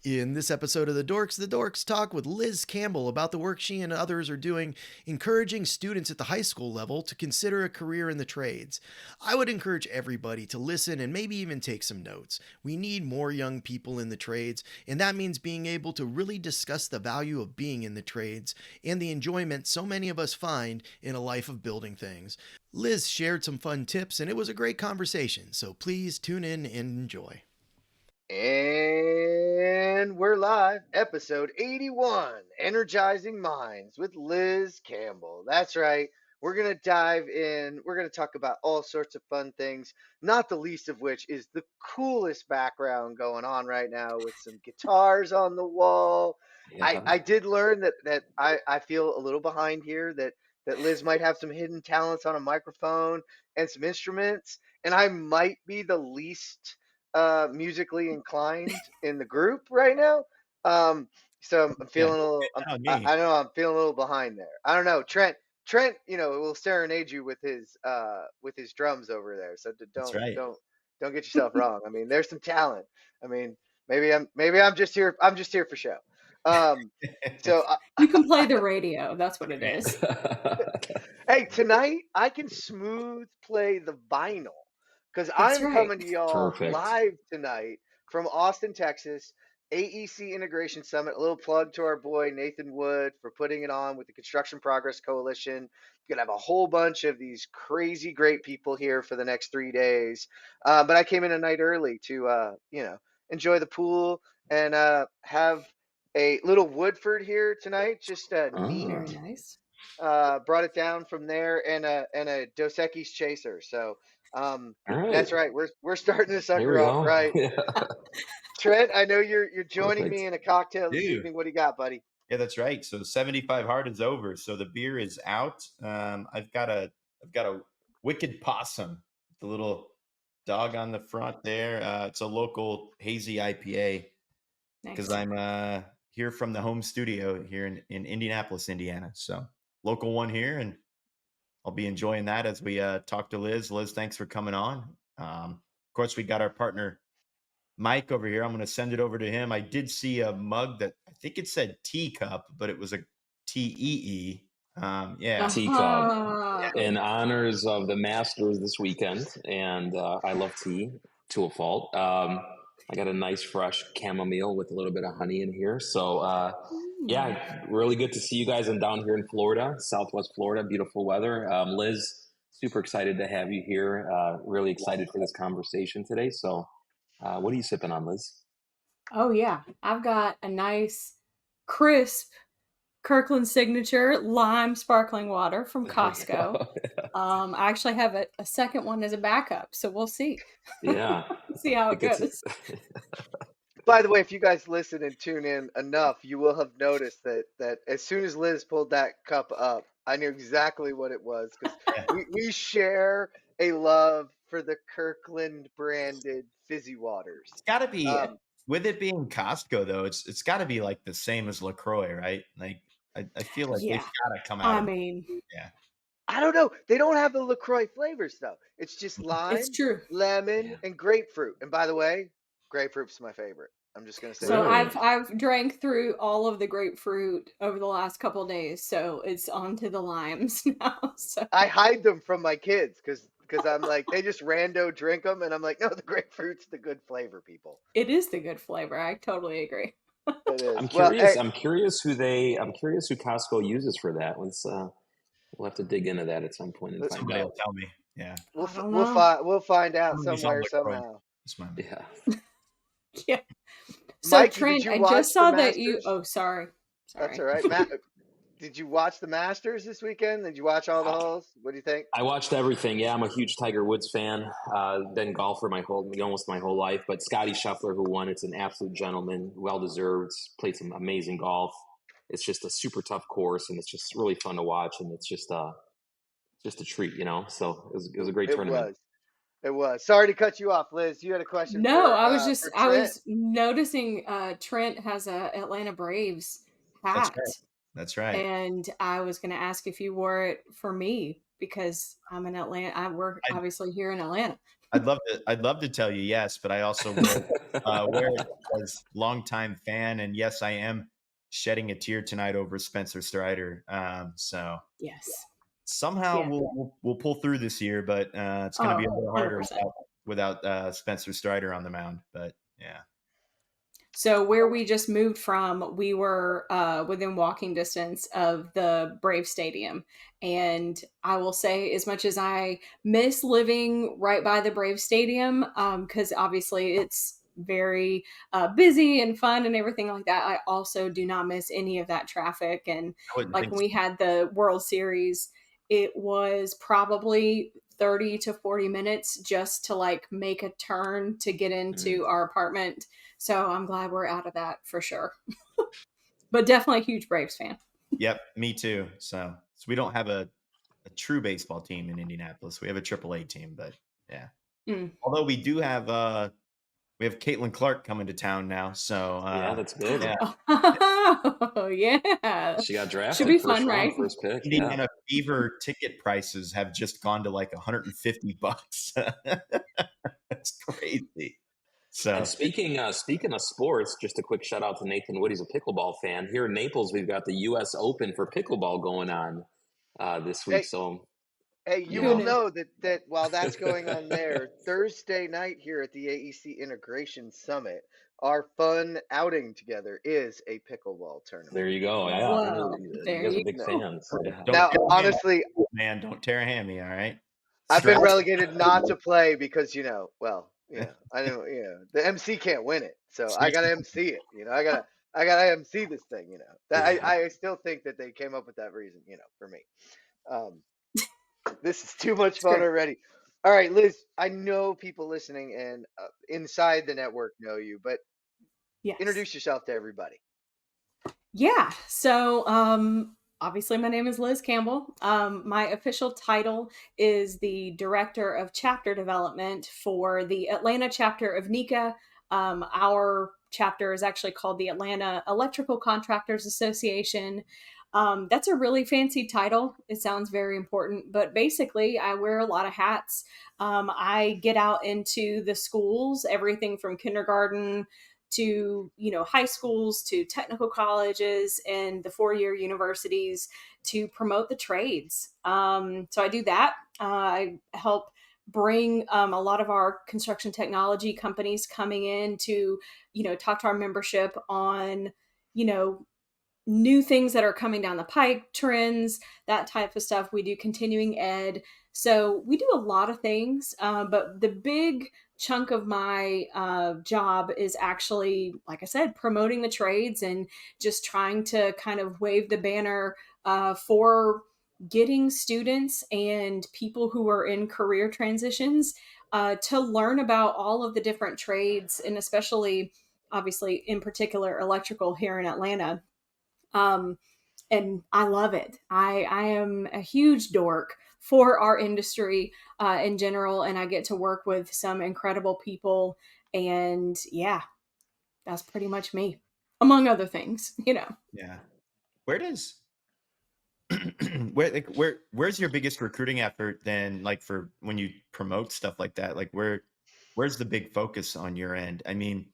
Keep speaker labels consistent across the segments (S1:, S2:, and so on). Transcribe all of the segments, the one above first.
S1: In this episode of the Dorks talk with Liz Campbell about the work she and others are doing, encouraging students at the high school level to consider a career in the trades. I would encourage everybody to listen and maybe even take some notes. We need more young people in the trades, and that means being able to really discuss the value of being in the trades and the enjoyment so many of us find in a life of building things. Liz shared some fun tips, and it was a great conversation, so please tune in and enjoy.
S2: And we're live, episode 81, Energizing Minds with Liz Campbell. That's right. We're going to dive in. We're going to talk about all sorts of fun things, not the least of which is the coolest background going on right now with some guitars on the wall.
S3: Yeah.
S2: I did learn that I feel a little behind here, that Liz might have some hidden talents on a microphone and some instruments, and I might be the least musically inclined in the group right now. So I'm feeling a little. I know I'm feeling a little behind there. I don't know, Trent. Trent, will serenade you with his drums over there. So don't get yourself wrong. I mean, there's some talent. I mean, maybe I'm just here. I'm just here for show. So
S4: you can play the radio. That's what it is.
S2: Hey, tonight I can smooth play the vinyl. Because I'm coming to y'all live tonight from Austin, Texas, AEC Integration Summit. A little plug to our boy Nathan Wood for putting it on with the Construction Progress Coalition. You're going to have a whole bunch of these crazy great people here for the next 3 days. But I came in a night early to, enjoy the pool and have a little Woodford here tonight. Just neat.
S4: Very nice.
S2: Brought it down from there and a Dos Equis chaser. So that's right. We're starting this sucker off right. Yeah. Trent, I know you're joining me in a cocktail this evening. What do you got, buddy?
S5: Yeah, that's right. So 75 hard is over. So the beer is out. I've got a wicked possum, the little dog on the front there. It's a local hazy IPA because I'm here from the home studio here in Indianapolis, Indiana. So local one here, and I'll be enjoying that as we talk to Liz. Liz, thanks for coming on. Of course, we got our partner Mike over here. I'm going to send it over to him. I did see a mug that I think it said teacup, but it was a TEE.
S3: Teacup in honors of the Masters this weekend, and I love tea to a fault. I got a nice fresh chamomile with a little bit of honey in here. So really good to see you guys. I'm down here in Florida, Southwest Florida, beautiful weather. Liz, super excited to have you here. Really excited for this conversation today. So what are you sipping on, Liz?
S4: Oh yeah, I've got a nice crisp Kirkland Signature lime sparkling water from Costco. I actually have a second one as a backup, so we'll see.
S3: Yeah.
S4: See how it goes.
S2: By the way, if you guys listen and tune in enough, you will have noticed that as soon as Liz pulled that cup up, I knew exactly what it was, because we share a love for the Kirkland branded fizzy waters.
S5: It's got to be, with it being Costco though, it's got to be like the same as LaCroix, right? Like I feel like they've got to come out.
S4: I mean,
S2: I don't know. They don't have the LaCroix flavors though. It's just lime, lemon, and grapefruit. And by the way, grapefruit's my favorite. I'm just gonna say.
S4: So I've drank through all of the grapefruit over the last couple of days, so it's on to the limes now. So
S2: I hide them from my kids because I'm like, they just rando drink them, and I'm like, no, the grapefruit's the good flavor, people.
S4: It is the good flavor. I totally agree.
S2: It is.
S3: I'm curious. I'm curious who Costco uses for that. We'll have to dig into that at some point and find out.
S5: Somebody will tell me. Yeah,
S2: we'll find out somewhere somehow.
S4: Yeah. So
S2: Mike,
S4: Trent, I just saw that you. Oh, sorry.
S2: That's all right. Matt, did you watch the Masters this weekend? Did you watch all the holes? What do you think?
S3: I watched everything. Yeah, I'm a huge Tiger Woods fan. Been golfer almost my whole life. But Scotty Scheffler, who won, it's an absolute gentleman, well deserved. Played some amazing golf. It's just a super tough course, and it's just really fun to watch. And it's just a treat, So it was a great tournament.
S2: It was. Sorry to cut you off, Liz. You had a question.
S4: No, I was noticing Trent has a Atlanta Braves hat.
S5: That's right.
S4: And I was going to ask if you wore it for me because I'm in Atlanta. We're
S5: I'd,
S4: obviously here in Atlanta.
S5: I'd love to tell you yes, but I also wear it as longtime fan, and yes, I am shedding a tear tonight over Spencer Strider. So
S4: Yes.
S5: somehow
S4: Yeah.
S5: we'll pull through this year, but it's going to be a little harder
S4: 100%.
S5: without Spencer Strider on the mound. But yeah,
S4: So where we just moved from, we were within walking distance of the Brave Stadium. And I will say, as much as I miss living right by the Brave Stadium, because obviously it's very busy and fun and everything like that, I also do not miss any of that traffic. And
S5: I wouldn't
S4: like
S5: think
S4: when
S5: so.
S4: we had the World Series, it was probably 30 to 40 minutes just to like make a turn to get into our apartment. So I'm glad we're out of that for sure. But definitely a huge Braves fan.
S5: Yep, me too. So we don't have a true baseball team in Indianapolis. We have a AAA team, but yeah.
S4: Mm.
S5: Although we do have we have Caitlin Clark coming to town now. So
S3: Yeah, that's good.
S5: yeah,
S4: Oh, yeah.
S3: She got
S4: Should
S3: drafted
S4: be
S3: first
S4: fun,
S3: round,
S4: right?
S3: first pick. Yeah.
S5: Indiana Fever ticket prices have just gone to like $150. That's crazy. So
S3: And speaking of sports, just a quick shout out to Nathan Wood. He's a pickleball fan. Here in Naples, we've got the U.S. Open for pickleball going on this week.
S2: Hey,
S3: So
S2: hey,
S3: you
S2: you
S4: Who
S2: will
S3: know,
S4: knew?
S2: know that while that's going on there, Thursday night here at the AEC Integration Summit, our fun outing together is a pickleball tournament.
S3: there you go. Yeah,
S4: Whoa.
S3: you
S4: There
S3: guys are
S4: you
S3: big
S2: No.
S3: fans. Yeah.
S5: don't
S2: Now,
S5: tear a hammy,
S2: honestly,
S5: man. Don't tear a hammy. All right.
S2: I've been
S5: Strap.
S2: relegated not to play because, I know, the MC can't win it, so I gotta MC it. I gotta MC this thing. That I still think that they came up with that reason. For me, um, this is too much
S4: It's
S2: fun
S4: great.
S2: already. All right, Liz, I know people listening and inside the network know you, but
S4: Yes.
S2: introduce yourself to everybody.
S4: Yeah. So, obviously, my name is Liz Campbell. My official title is the Director of Chapter Development for the Atlanta chapter of NECA. Our chapter is actually called the Atlanta Electrical Contractors Association. That's a really fancy title. It sounds very important, but basically, I wear a lot of hats. I get out into the schools, everything from kindergarten to high schools to technical colleges and the four-year universities to promote the trades. So I do that. I help bring a lot of our construction technology companies coming in to talk to our membership on you know new things that are coming down the pike, trends, that type of stuff. We do continuing ed. So we do a lot of things, but the big chunk of my job is actually, like I said, promoting the trades and just trying to kind of wave the banner for getting students and people who are in career transitions to learn about all of the different trades, and especially, obviously, in particular, electrical here in Atlanta. um, and I love it. I am a huge dork for our industry in general, and I get to work with some incredible people. And yeah, that's pretty much me, among other things.
S5: Yeah. Where does where's your biggest recruiting effort then, like for when you promote stuff like that? Like where's the big focus on your end? I mean,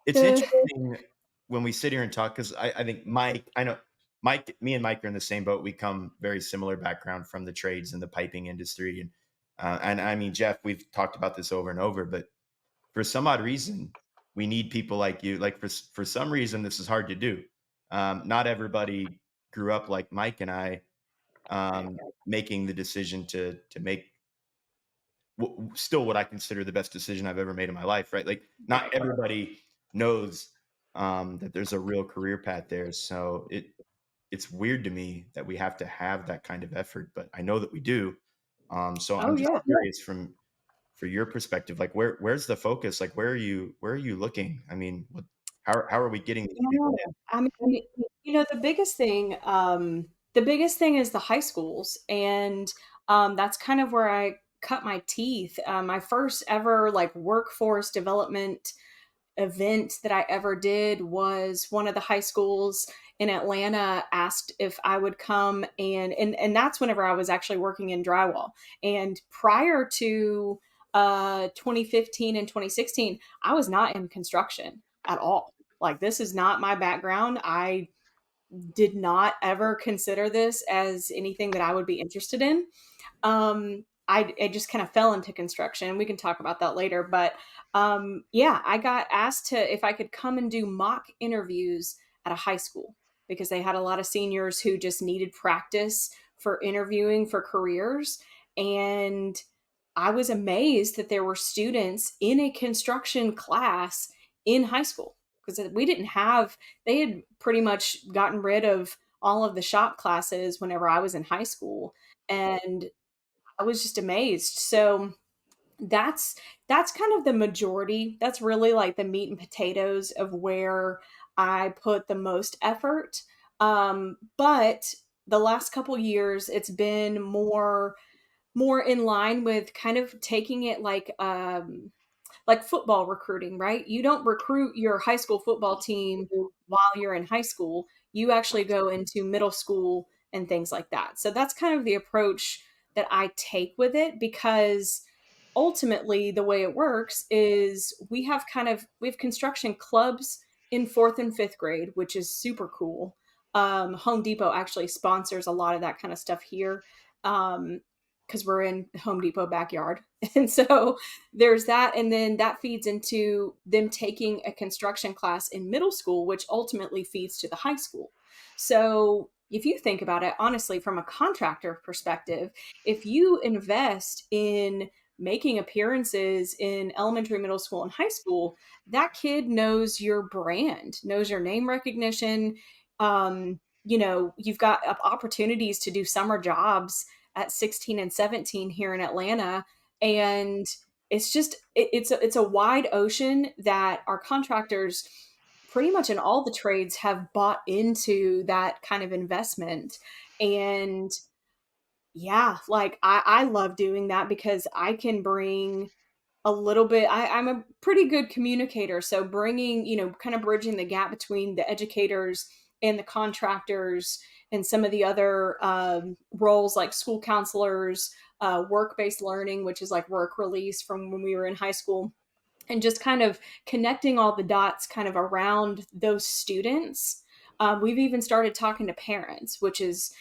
S5: it's
S4: The
S5: interesting when we sit here and talk, because I think I know Mike, me and Mike are in the same boat. We come very similar background from the trades and the piping industry. And I mean, Jeff, we've talked about this over and over, but for some odd reason, we need people like you. Like for some reason, this is hard to do. Not everybody grew up like Mike and I, making the decision to make still what I consider the best decision I've ever made in my life. Right? Like not everybody knows that there's a real career path there. So it's weird to me that we have to have that kind of effort, but I know that we do. So
S4: Oh
S5: I'm just
S4: yeah.
S5: curious for your perspective, like where's the focus? Like where are you looking? I mean, how are we getting these people
S4: Yeah. I mean, the biggest thing is the high schools, and that's kind of where I cut my teeth. My first ever like workforce development event that I ever did was one of the high schools in Atlanta asked if I would come, and that's whenever I was actually working in drywall. And prior to 2015 and 2016, I was not in construction at all. Like, this is not my background. I did not ever consider this as anything that I would be interested in. I just kind of fell into construction. We can talk about that later. But yeah, I got asked to if I could come and do mock interviews at a high school because they had a lot of seniors who just needed practice for interviewing for careers. And I was amazed that there were students in a construction class in high school because we didn't have, they had pretty much gotten rid of all of the shop classes whenever I was in high school. And I was just amazed. So that's that's kind of the majority. That's really like the meat and potatoes of where I put the most effort. But the last couple years, it's been more in line with kind of taking it like football recruiting, right? You don't recruit your high school football team while you're in high school. You actually go into middle school and things like that. So that's kind of the approach that I take with it because ultimately the way it works is we have construction clubs in fourth and fifth grade, which is super cool. Home Depot actually sponsors a lot of that kind of stuff here. Because we're in Home Depot backyard. And so there's that. And then that feeds into them taking a construction class in middle school, which ultimately feeds to the high school. So if you think about it, honestly, from a contractor perspective, if you invest in making appearances in elementary, middle school, and high school, that kid knows your brand, knows your name recognition. You've got opportunities to do summer jobs at 16 and 17 here in Atlanta. And it's just, it's a wide ocean that our contractors pretty much in all the trades have bought into that kind of investment. And yeah, like I love doing that because I can bring a little bit, I'm a pretty good communicator. So bringing, kind of bridging the gap between the educators and the contractors and some of the other roles like school counselors, work-based learning, which is like work release from when we were in high school, and just kind of connecting all the dots kind of around those students. We've even started talking to parents, which is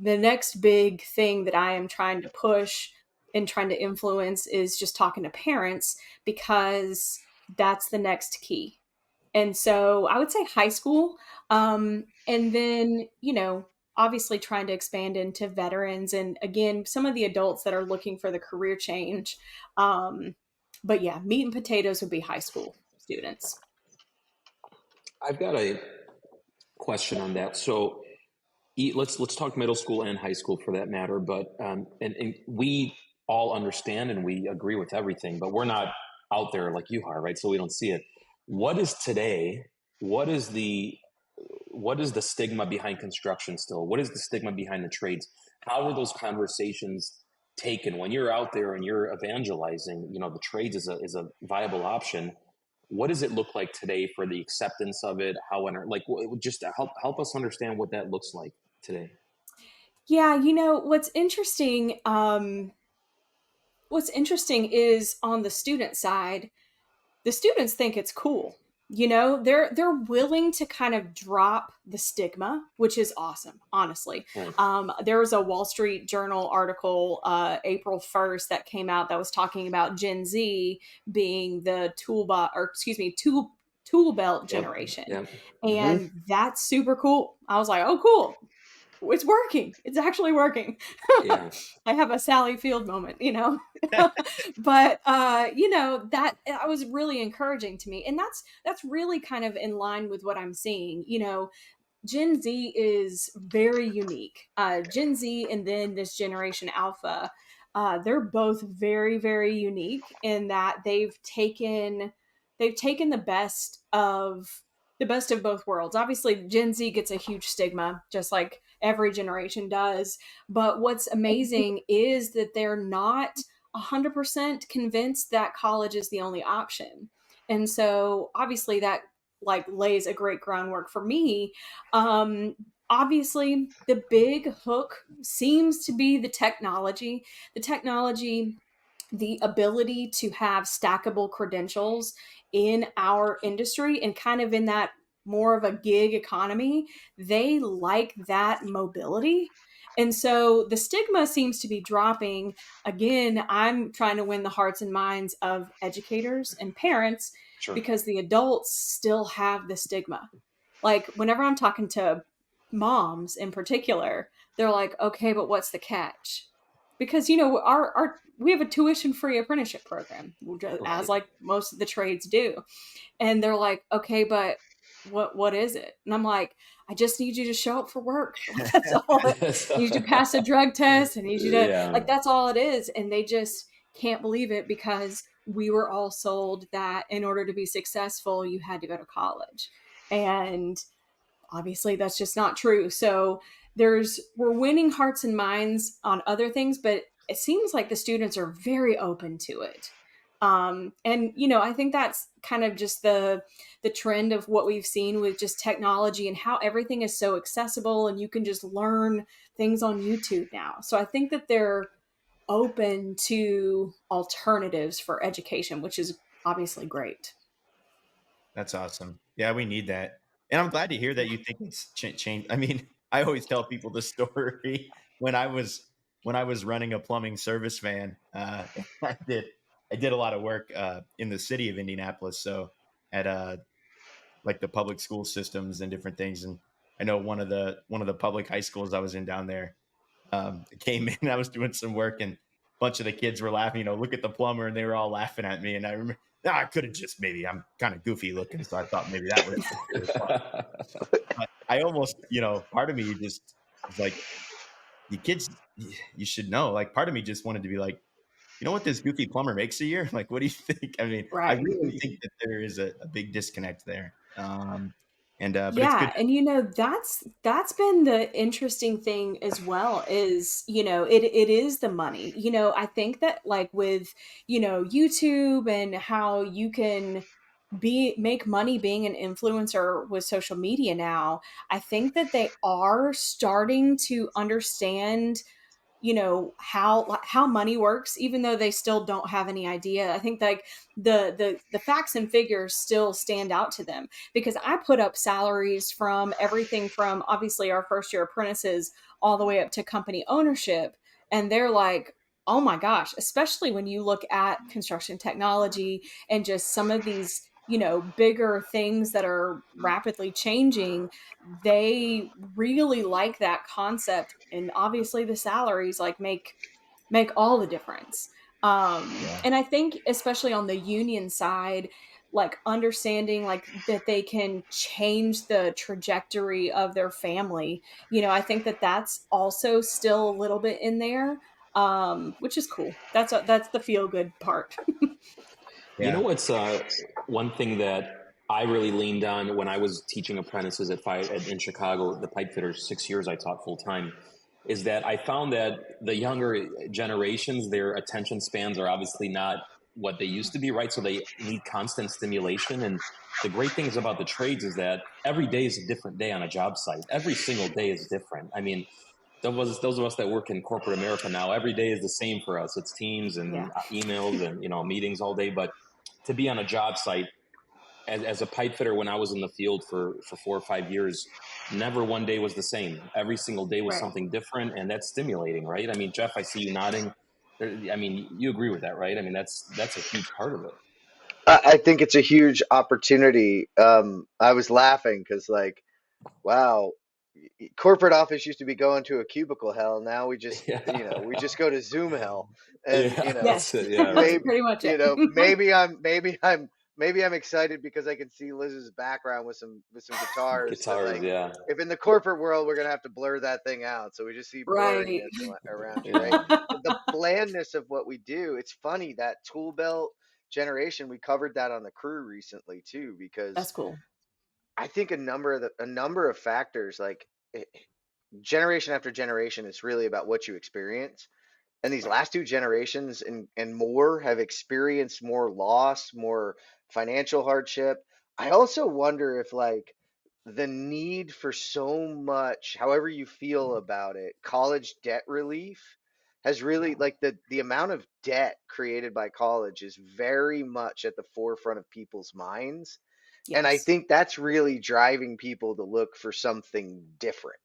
S4: the next big thing that I am trying to push and trying to influence is just talking to parents because that's the next key. And so I would say high school. And then, obviously trying to expand into veterans and again, some of the adults that are looking for the career change. But yeah, meat and potatoes would be high school students.
S3: I've got a question on that. So let's talk middle school and high school for that matter. But and we all understand and we agree with everything, but we're not out there like you are, right? So we don't see it. What is today? What is the stigma behind construction still? What is the stigma behind the trades? How are those conversations taken when you're out there and you're evangelizing? The trades is a viable option. What does it look like today for the acceptance of it? Just to help us understand what that looks like today.
S4: Yeah, what's interesting is on the student side, the students think it's cool. They're willing to kind of drop the stigma, which is awesome, honestly. There was a Wall Street Journal article April 1st that came out that was talking about Gen Z being the tool belt generation.
S3: Yep.
S4: And that's super cool. I was like, oh, cool. It's working. It's actually working.
S3: Yeah.
S4: I have a Sally Field moment, but that was really encouraging to me. And that's really kind of in line with what I'm seeing. Gen Z is very unique. Gen Z and then this generation Alpha, they're both very, very unique in that they've taken the best of both worlds. Obviously, Gen Z gets a huge stigma, just like every generation does. But what's amazing is that they're not 100% convinced that college is the only option. And so obviously that like lays a great groundwork for me. Obviously the big hook seems to be the technology, the ability to have stackable credentials in our industry and kind of in that more of a gig economy. They like that mobility. And so the stigma seems to be dropping. Again, I'm trying to win the hearts and minds of educators and parents
S3: Sure.
S4: because the adults still have the stigma. Like whenever I'm talking to moms in particular, they're like, okay, but what's the catch? Because our we have a tuition free apprenticeship program, as
S3: Right.
S4: like most of the trades do, and they're like, okay, but what is it? And I'm like, I just need you to show up for work. Like that's all. I need you to pass a drug test. I need you to
S3: Yeah.
S4: like that's all it is. And they just can't believe it because we were all sold that in order to be successful, you had to go to college. And obviously that's just not true. So we're winning hearts and minds on other things, but it seems like the students are very open to it. And I think that's kind of just the trend of what we've seen with just technology and how everything is so accessible and you can just learn things on YouTube now. So I think that they're open to alternatives for education, which is obviously great.
S5: That's awesome. Yeah, we need that. And I'm glad to hear that you think it's changed. I mean, I always tell people the story when I was running a plumbing service van. I did a lot of work in the city of Indianapolis, so at like the public school systems and different things. And I know one of the public high schools I was in down there came in. I was doing some work, and a bunch of the kids were laughing. Look at the plumber, and they were all laughing at me. And I remember, I could have just maybe I'm kind of goofy looking, so I thought maybe that would have been really fun. But I almost, part of me just was like, you kids, you should know. Like, part of me just wanted to be like, you know what this goofy plumber makes a year? Like, what do you think? I mean, I
S4: Right.
S5: really think that there is a big disconnect there. And but it's good.
S4: Yeah, and that's been the interesting thing as well is, it is the money. I think that like with, YouTube and how you can be make money being an influencer with social media now, I think that they are starting to understand how money works, even though they still don't have any idea. I think like the facts and figures still stand out to them because I put up salaries from everything from obviously our first year apprentices all the way up to company ownership, and they're like, oh my gosh, especially when you look at construction technology and just some of these bigger things that are rapidly changing. They really like that concept, and obviously the salaries like make all the difference.
S5: Yeah.
S4: And I think especially on the union side, like understanding like that they can change the trajectory of their family, I think that that's also still a little bit in there, which is cool. That's the feel good part.
S3: You know
S5: Yeah.
S3: what's one thing that I really leaned on when I was teaching apprentices in Chicago, the pipe fitters, 6 years I taught full time, is that I found that the younger generations, their attention spans are obviously not what they used to be, right? So they need constant stimulation. And the great things about the trades is that every day is a different day on a job site. Every single day is different. I mean, those of us that work in corporate America now, every day is the same for us. It's Teams and
S4: Yeah.
S3: emails and meetings all day. But to be on a job site as a pipe fitter when I was in the field for 4 or 5 years, never one day was the same. Every single day was
S4: Right.
S3: something different, and that's stimulating, right? I mean, Jeff, I see you nodding. I mean, you agree with that, right? I mean, that's a huge part of it.
S2: I think it's a huge opportunity. I was laughing because, like, wow, corporate office used to be going to a cubicle hell. Now we just,
S3: Yeah,
S2: we just go to Zoom hell, and
S3: yeah, that's
S4: Yes.
S3: it. Yeah,
S4: That's
S3: right.
S2: maybe,
S4: pretty much it.
S2: maybe I'm excited because I can see Liz's background with some guitars, but
S3: Guitars,
S2: like,
S3: yeah,
S2: if in the corporate world we're gonna have to blur that thing out, so we just see
S4: Right.
S2: blurriness around you, right?
S3: yeah.
S2: But the blandness of what we do, it's funny that tool belt generation. We covered that on the crew recently too, because
S4: That's cool.
S2: I think a number of factors, like generation after generation, it's really about what you experience. And these
S3: Right.
S2: last two generations and more have experienced more loss, more financial hardship. I also wonder if like the need for so much, however you feel about it, college debt relief has really like the amount of debt created by college is very much at the forefront of people's minds. And I
S4: Yes.
S2: think that's really driving people to look for something different.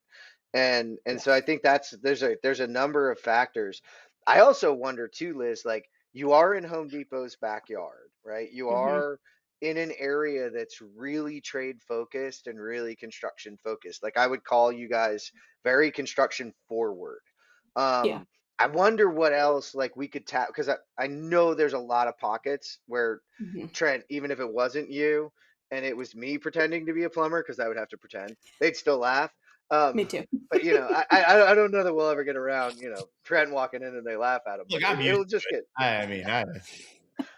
S2: And so I
S4: Yes.
S2: think that's there's a number of factors. I also wonder too, Liz, like you are in Home Depot's backyard, right? You
S4: Hmm.
S2: are in an area that's really trade focused and really construction focused. Like I would call you guys very construction forward.
S4: Yeah.
S2: um I wonder what else like we could tap, because I know there's a lot of pockets where
S4: Hmm.
S2: Trent, even if it wasn't you and it was me pretending to be a plumber, because I would have to pretend, they'd still laugh.
S4: Me
S2: um
S4: too.
S2: but you know, I don't know that we'll ever get around, you know, Trent walking in and they laugh at him, but
S5: Look, I'm used
S2: it'll
S5: to
S2: just
S5: it.
S2: get.
S5: I mean,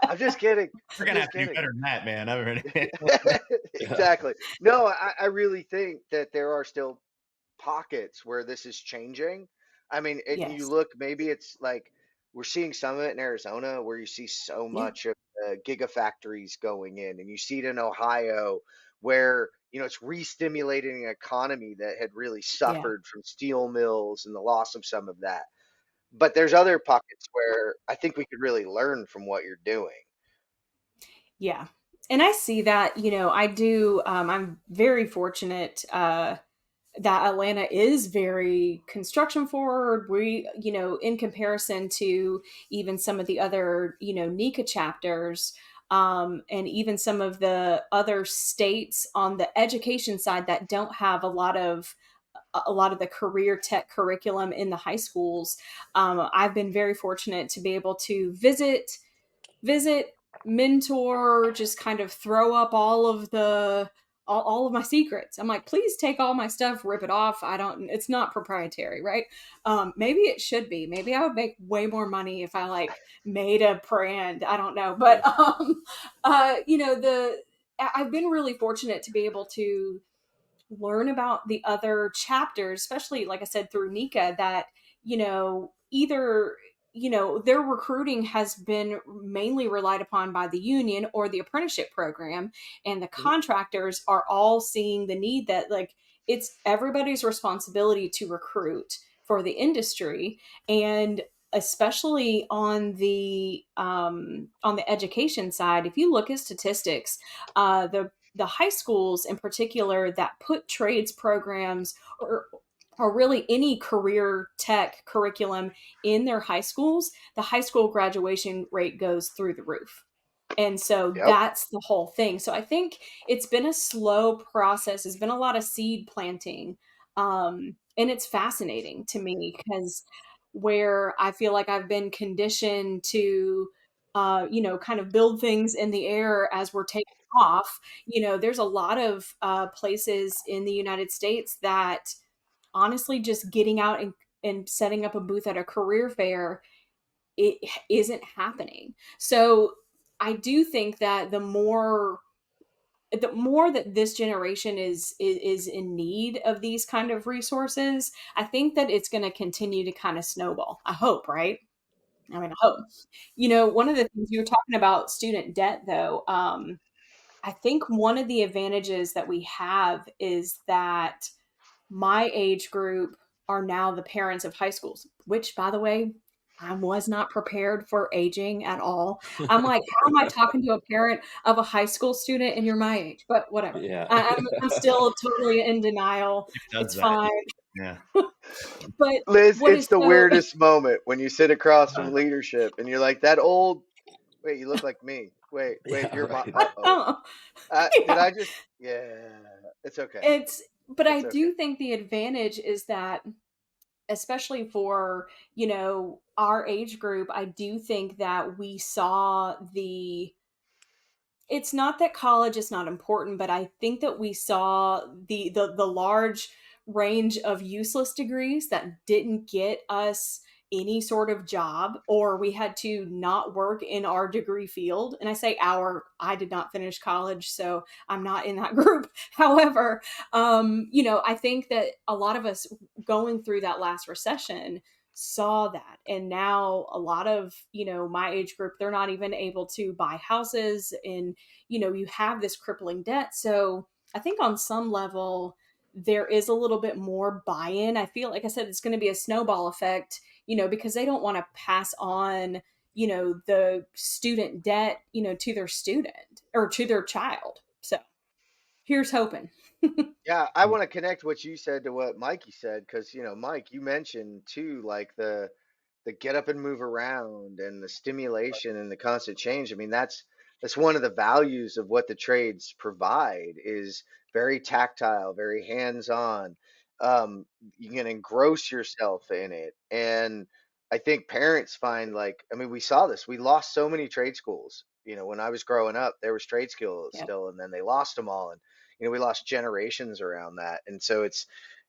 S2: I'm just kidding.
S5: we're
S2: I'm
S5: gonna
S2: just
S5: have to do
S2: kidding.
S5: better than that, man. I'm ready.
S3: Yeah.
S2: Exactly. No, I really think that there are still pockets where this is changing. I mean, you
S4: Yes.
S2: look, maybe it's like we're seeing some of it in Arizona where you see so
S4: Yeah.
S2: much of the gigafactories going in, and you see it in Ohio where, you know, it's re-stimulating an economy that had really
S4: Yeah.
S2: suffered from steel mills and the loss of some of that. But there's other pockets where I think we could really learn from what you're doing.
S4: Yeah. And I see that, I do. I'm very fortunate that Atlanta is very construction forward. We, in comparison to even some of the other, NICA chapters, and even some of the other states on the education side that don't have a lot of the career tech curriculum in the high schools. I've been very fortunate to be able to visit, mentor, just kind of throw up all of my secrets. I'm like, please take all my stuff, rip it off. It's not proprietary, right? Maybe it should be. Maybe I would make way more money if I like made a brand. I don't know. But I've been really fortunate to be able to learn about the other chapters, especially like I said through Nika, that either their recruiting has been mainly relied upon by the union or the apprenticeship program, and the
S2: Mhm.
S4: contractors are all seeing the need that like it's everybody's responsibility to recruit for the industry. And especially on the education side, if you look at statistics, the high schools in particular that put trades programs or really any career tech curriculum in their high schools, the high school graduation rate goes through the roof. And so
S2: Yep.
S4: that's the whole thing. So I think it's been a slow process. It's been a lot of seed planting. And it's fascinating to me because where I feel like I've been conditioned to, kind of build things in the air as we're taking off. There's a lot of places in the United States that honestly just getting out and setting up a booth at a career fair, it isn't happening. So I do think that the more that this generation is in need of these kind of resources, I think that it's going to continue to kind of snowball. I hope, right? I mean, I hope. One of the things you were talking about student debt, though, I think one of the advantages that we have is that my age group are now the parents of high schools, which, by the way, I was not prepared for aging at all. I'm like, how am I talking to a parent of a high school student and you're my age? But whatever.
S3: Yeah.
S4: I'm still totally in denial.
S5: It does
S4: It's
S5: that.
S4: fine.
S5: Yeah.
S4: But
S2: Liz,
S4: what
S2: it's
S4: is
S2: the
S4: so
S2: weirdest moment when you sit across from
S5: Uh,
S2: leadership and you're like, that old, wait, you look like me. Wait,
S3: Yeah.
S2: you're my,
S3: Right.
S2: uh-oh.
S4: oh,
S2: Did
S4: yeah,
S2: I just, yeah, it's okay.
S4: but I
S2: It's okay.
S4: do think the advantage is that especially for our age group, I do think that we saw it's not that college is not important, but I think that we saw the large range of useless degrees that didn't get us any sort of job, or we had to not work in our degree field. And I say I did not finish college, so I'm not in that group. However, I think that a lot of us going through that last recession saw that. And now a lot of, my age group, they're not even able to buy houses, and, you have this crippling debt. So I think on some level, there is a little bit more buy-in. I feel like I said, it's going to be a snowball effect, because they don't want to pass on, the student debt, to their student or to their child. So here's hoping.
S2: Yeah, I want to connect what you said to what Mikey said, because Mike, you mentioned too, like the get up and move around and the stimulation and the constant change. I mean, that's one of the values of what the trades provide is very tactile, very hands-on. Um, you can engross yourself in it. And I think parents find like, I mean, we saw this. We lost so many trade schools. When I was growing up, there was trade schools
S4: Yep.
S2: still, and then they lost them all. And we lost generations around that. And so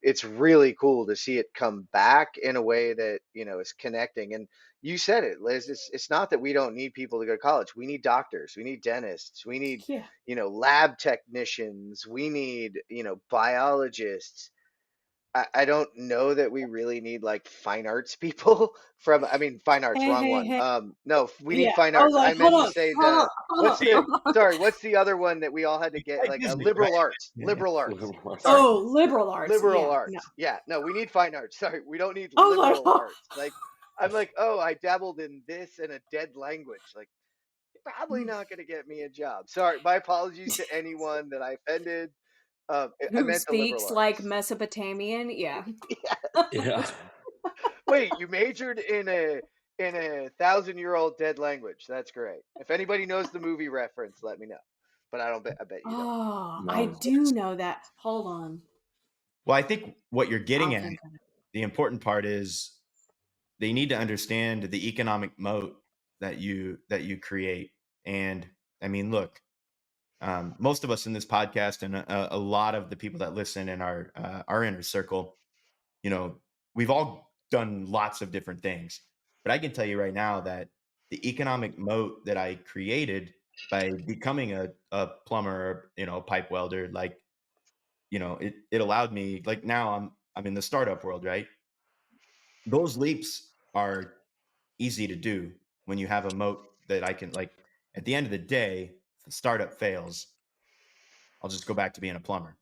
S2: it's really cool to see it come back in a way that is connecting. And you said it, Liz, it's not that we don't need people to go to college. We need doctors, we need dentists, we need
S4: Yeah.
S2: lab technicians, we need biologists. I don't know that we really need like fine arts people from, I mean, fine arts,
S4: Hey,
S2: wrong
S4: hey,
S2: one.
S4: hey.
S2: No, we need
S4: Yeah.
S2: fine
S4: I was
S2: arts.
S4: like,
S2: I meant to say
S4: hold on, hold
S2: what's
S4: on,
S2: the,
S4: hold on.
S2: sorry, what's the other one that we all had to get,
S5: Like
S2: like a
S5: Disney, right?
S2: liberal arts,
S5: Yeah.
S2: liberal arts. Sorry,
S4: Oh, liberal arts.
S2: liberal
S4: Yeah. No.
S2: arts. Yeah, no, we need fine arts. Sorry, we don't need
S4: I was like,
S2: liberal arts. Like, I'm like, oh, I dabbled in this and a dead language. Like, probably not going to get me a job. Sorry, my apologies to anyone that I offended. I
S4: who
S2: meant the liberal
S4: speaks like
S2: arts.
S4: Mesopotamian? Yeah.
S3: Yeah.
S2: Wait, you majored in a 1,000-year-old dead language. That's great. If anybody knows the movie reference, let me know. But I don't bet. I bet you don't.
S4: Oh, I
S3: No.
S4: do know that. Hold on.
S5: Well, I think what you're
S4: I'll
S5: getting at,
S4: think of it.
S5: the important part is they need to understand the economic moat that you create. And I mean, look, most of us in this podcast and a lot of the people that listen in our inner circle, you know, we've all done lots of different things. But I can tell you right now that the economic moat that I created by becoming a plumber, or, a pipe welder, like, it allowed me, like, now I'm in the startup world, right? Those leaps are easy to do when you have a moat that I can, like, at the end of the day, if the startup fails, I'll just go back to being a plumber.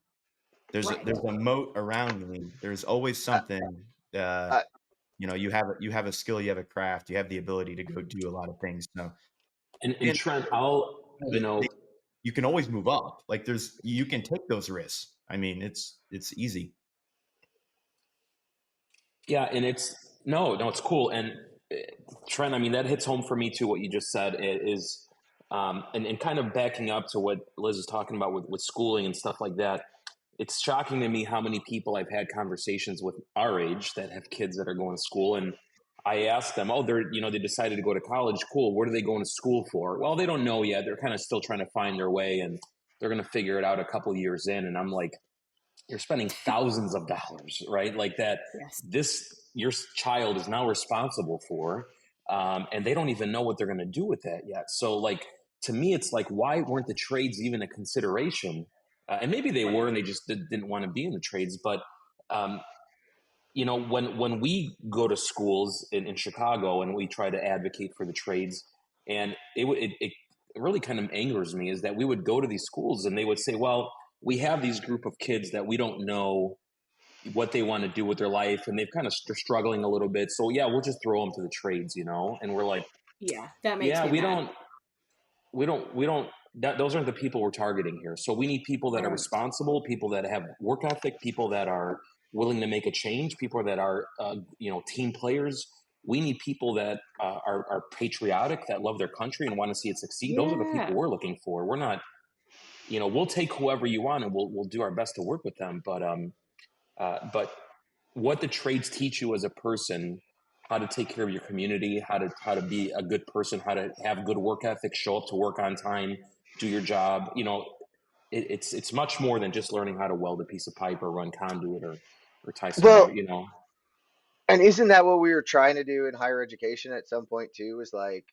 S5: There's a,
S4: Right.
S5: there's a moat around me. There's always
S2: I,
S5: something.
S2: I,
S5: You have a skill, you have a craft, you have the ability to go do a lot of things. So,
S3: And
S5: and
S3: Trent,
S5: you can always move up. Like, you can take those risks. I mean, it's easy.
S3: yeah, and no, it's cool. And uh, Trent, I mean, that hits home for me too. What you just said is, and kind of backing up to what Liz is talking about with schooling and stuff like that. It's shocking to me how many people I've had conversations with our age that have kids that are going to school, and I ask them, oh, they decided to go to college. Cool. What are they going to school for? Well, they don't know yet. They're kind of still trying to find their way, and they're going to figure it out a couple years in. And I'm like, you're spending thousands of dollars, right? Like that.
S4: Yes.
S3: Your child is now responsible for, and they don't even know what they're going to do with that yet. So, like, to me, it's like, why weren't the trades even a consideration? And maybe they were, and they just didn't want to be in the trades. But um, when we go to schools in Chicago and we try to advocate for the trades, and it really kind of angers me is that we would go to these schools and they would say, well, we have these group of kids that we don't know what they want to do with their life, and they're struggling a little bit. So yeah, we'll just throw them to the trades, and we're like,
S4: Yeah, that makes
S3: yeah,
S4: me mad.
S3: we don't. Those aren't the people we're targeting here. So we need people that are
S4: Right.
S3: responsible, people that have work ethic, people that are willing to make a change, people that are team players. We need people that are patriotic, that love their country and want to see it succeed. Those are the people
S4: Yeah.
S3: we're looking for. We're not, we'll take whoever you want and we'll do our best to work with them. But what the trades teach you as a person, how to take care of your community, how to be a good person, how to have good work ethic, show up to work on time, do your job. It's much more than just learning how to weld a piece of pipe or run conduit or tie some
S2: well,
S3: wire.
S2: and isn't that what we were trying to do in higher education at some point too? Was like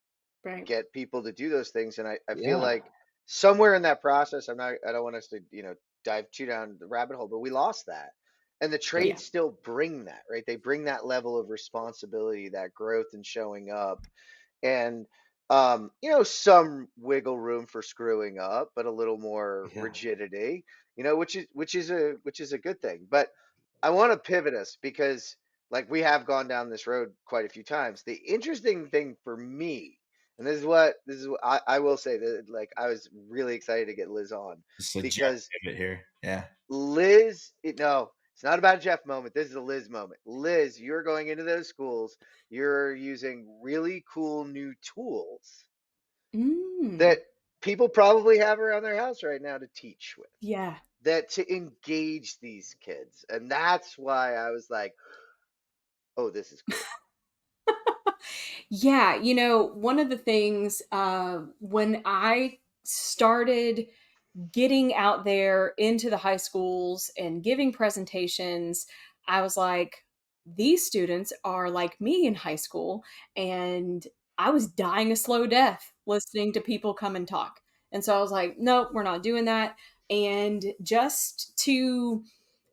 S4: Right.
S2: get people to do those things. And I feel
S3: Yeah.
S2: like somewhere in that process, I don't want us to, dive too down the rabbit hole, but we lost that. And the
S4: Yeah.
S2: trades still bring that, right? They bring that level of responsibility, that growth and showing up, and some wiggle room for screwing up, but a little more
S3: Yeah.
S2: rigidity, which is a good thing. But I want to pivot us because like we have gone down this road quite a few times. The interesting thing for me, and this is what I will say that like I was really excited to get Liz on
S5: Just a Jeff
S2: because
S5: pivot here. Yeah.
S2: No, it's not about a Jeff moment. This is a Liz moment. Liz, you're going into those schools. You're using really cool new tools
S4: Mm.
S2: that people probably have around their house right now to teach with,
S4: Yeah.
S2: that to engage these kids. And that's why I was like, oh, this is cool.
S4: Yeah, one of the things when I started getting out there into the high schools and giving presentations, I was like, these students are like me in high school. And I was dying a slow death listening to people come and talk. And so I was like, nope, we're not doing that. And just to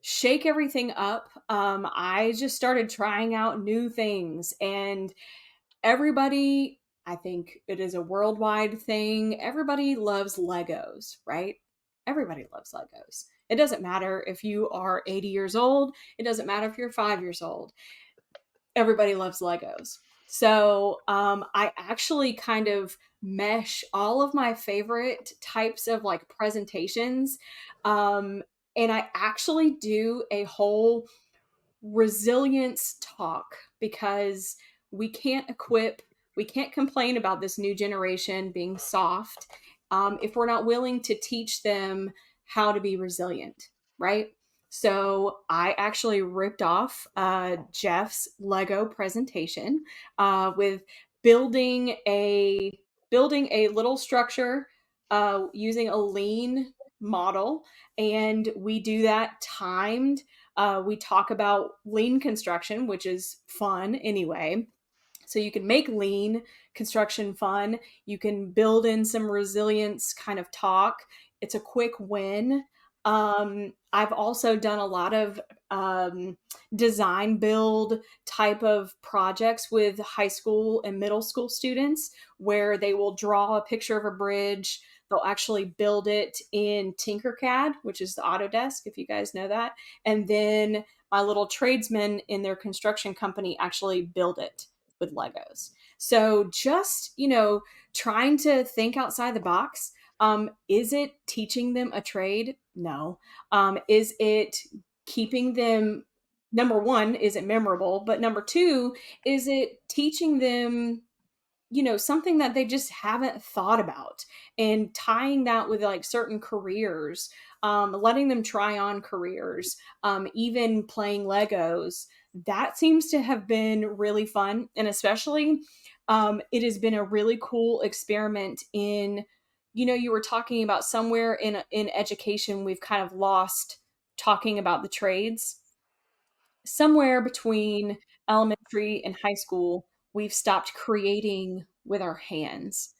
S4: shake everything up, I just started trying out new things. And everybody, I think it is a worldwide thing. Everybody loves Legos, right? Everybody loves Legos. It doesn't matter if you are 80 years old, it doesn't matter if you're 5 years old. Everybody loves Legos. So I actually kind of mesh all of my favorite types of like presentations. Um, and I actually do a whole resilience talk because we can't equip, we can't complain about this new generation being soft if we're not willing to teach them how to be resilient, right? So I actually ripped off Jeff's Lego presentation with building a building a little structure using a lean model, and we do that timed. We talk about lean construction, which is fun anyway. So you can make lean construction fun. You can build in some resilience kind of talk. It's a quick win. I've also done a lot of design build type of projects with high school and middle school students where they will draw a picture of a bridge. They'll actually build it in Tinkercad, which is the Autodesk, if you guys know that. And then my little tradesmen in their construction company actually build it with Legos. So just, trying to think outside the box. Is it teaching them a trade? No. Is it keeping them, number one, is it memorable? But number two, is it teaching them something that they just haven't thought about, and tying that with like certain careers, letting them try on careers, even playing Legos. That seems to have been really fun. And especially, it has been a really cool experiment in, you were talking about somewhere in education, we've kind of lost talking about the trades. Somewhere between elementary and high school, we've stopped creating with our hands.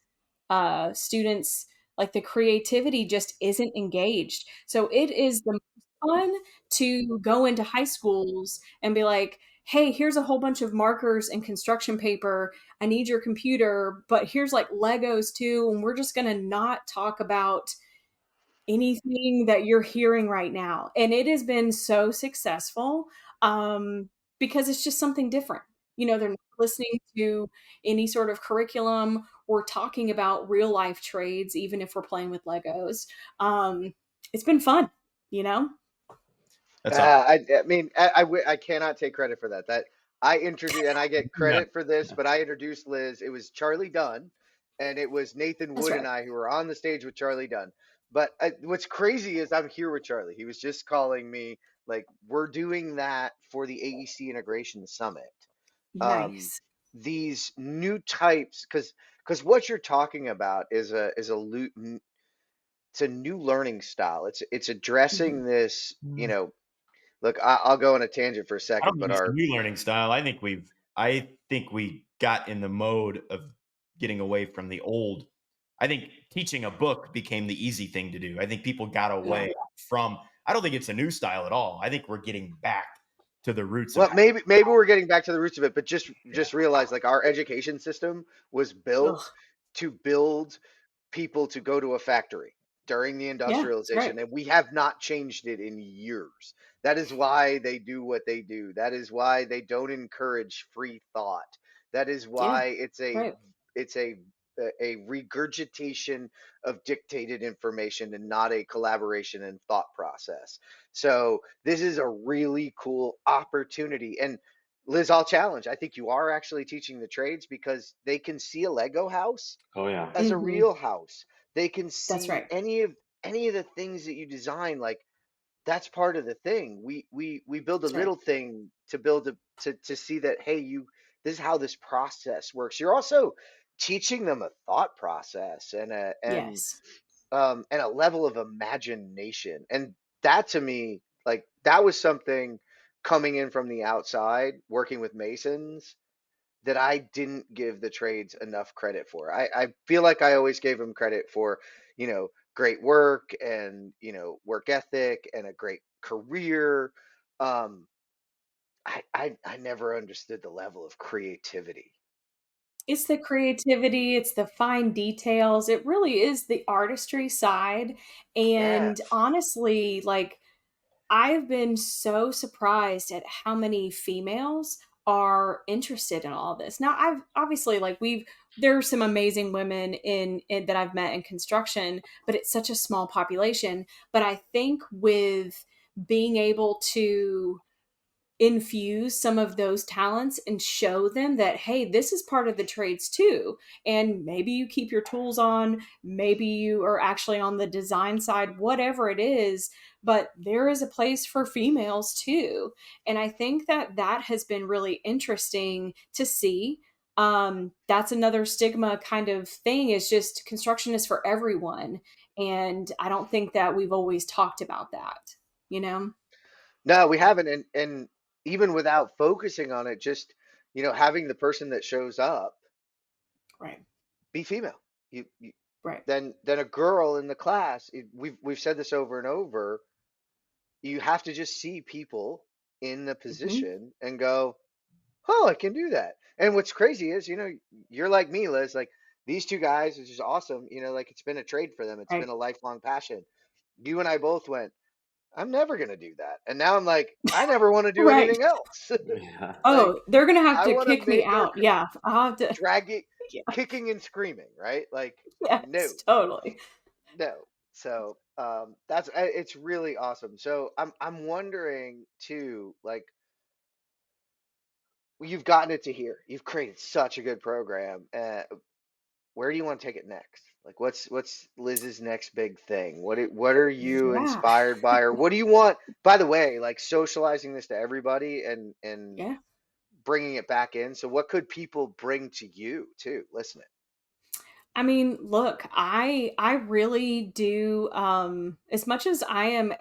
S4: Students, like, the creativity just isn't engaged. So it is the most fun to go into high schools and be like, hey, here's a whole bunch of markers and construction paper. I need your computer, but here's like Legos too. And we're just going to not talk about anything that you're hearing right now. And it has been so successful, because it's just something different. They're not listening to any sort of curriculum. We're talking about real life trades, even if we're playing with Legos. It's been fun, you know?
S5: That's all.
S2: I mean, I cannot take credit for that. That I introduced, and I get
S5: No.
S2: credit for this, but I introduced Liz. It was Charlie Dunn, and it was Nathan
S4: That's
S2: Wood and
S4: right.
S2: I who were on the stage with Charlie Dunn. But what's crazy is I'm here with Charlie. He was just calling me, like, we're doing that for the AEC Integration Summit. Um,
S4: Nice.
S2: these new types, because what you're talking about it's a new learning style. It's
S4: Mhm.
S2: addressing this. Look, I'll go on a tangent for a
S5: I don't
S2: second,
S5: think
S2: but
S5: it's a
S2: our
S5: new learning style. I think we got in the mode of getting away from the old. I think teaching a book became the easy thing to do. I think people got
S4: Yeah.
S5: away from I don't think it's a new style at all. I think we're getting back to the roots of
S2: Well,
S5: how.
S2: maybe we're getting back to the roots of it, but
S5: Yeah.
S2: just realize like our education system was built
S4: Ugh.
S2: to build people to go to a factory during the
S4: Yeah, that's right.
S2: industrialization, and we have not changed it in years. That is why they do what they do. That is why they don't encourage free thought. That is
S4: Yeah,
S2: why
S4: right.
S2: it's a regurgitation of dictated information and not a collaboration and thought process. So this is a really cool opportunity. And Liz, I'll challenge. I think you are actually teaching the trades because they can see a Lego house
S3: Oh yeah.
S2: as a
S4: Hmm.
S2: real house. They can
S4: That's
S2: see
S4: right.
S2: any of the things that you design. Like that's part of the thing. We build a
S4: That's right.
S2: little thing to build to see that, hey, you, this is how this process works. You're also teaching them a thought process
S4: Yes.
S2: and a level of imagination. And that to me, like that was something coming in from the outside, working with masons, that I didn't give the trades enough credit for. I feel like I always gave them credit for, great work and, work ethic and a great career. Um, I never understood the level of creativity.
S4: It's the creativity, it's the fine details. It really is the artistry side. And
S2: Yes.
S4: honestly, like I've been so surprised at how many females are interested in all this. Now, I've obviously like we've there are some amazing women in that I've met in construction, but it's such a small population. But I think with being able to infuse some of those talents and show them that hey, this is part of the trades too, and maybe you keep your tools on, maybe you are actually on the design side, whatever it is, but there is a place for females too. And I think that that has been really interesting to see. That's another stigma kind of thing, is just construction is for everyone, and I don't think that we've always talked about that, you know.
S2: No, we haven't. And even without focusing on it, just, having the person that shows up
S4: Right.
S2: be female. You
S4: Right.
S2: then a girl in the class. We've said this over and over. You have to just see people in the
S4: Hmm.
S2: position and go, "Oh, I can do that." And what's crazy is, you're like me, Liz. Like these two guys, which is awesome. Like it's been a trade for them. It's been
S4: Right.
S2: a lifelong passion. You and I both went, "I'm never gonna do that," and now I'm like, I never want to do
S4: Right.
S2: anything else.
S3: Yeah.
S2: Like
S4: Oh, they're gonna have
S2: I
S4: to
S2: want to
S4: kick me
S2: make our
S4: out. Yeah, I'll have to.
S2: drag it,
S4: Yeah,
S2: kicking and screaming, right? Like no,
S4: yes, totally.
S2: no. So that's it's really awesome. So I'm wondering too, like you've gotten it to here. You've created such a good program. Where do you want to take it next? Like what's Liz's next big thing? What are you
S4: Yeah,
S2: inspired by, or what do you want? By the way, like socializing this to everybody and
S4: yeah.
S2: bringing it back in. So what could people bring to you too? Listening.
S4: I mean, look, I really do, as much as I'm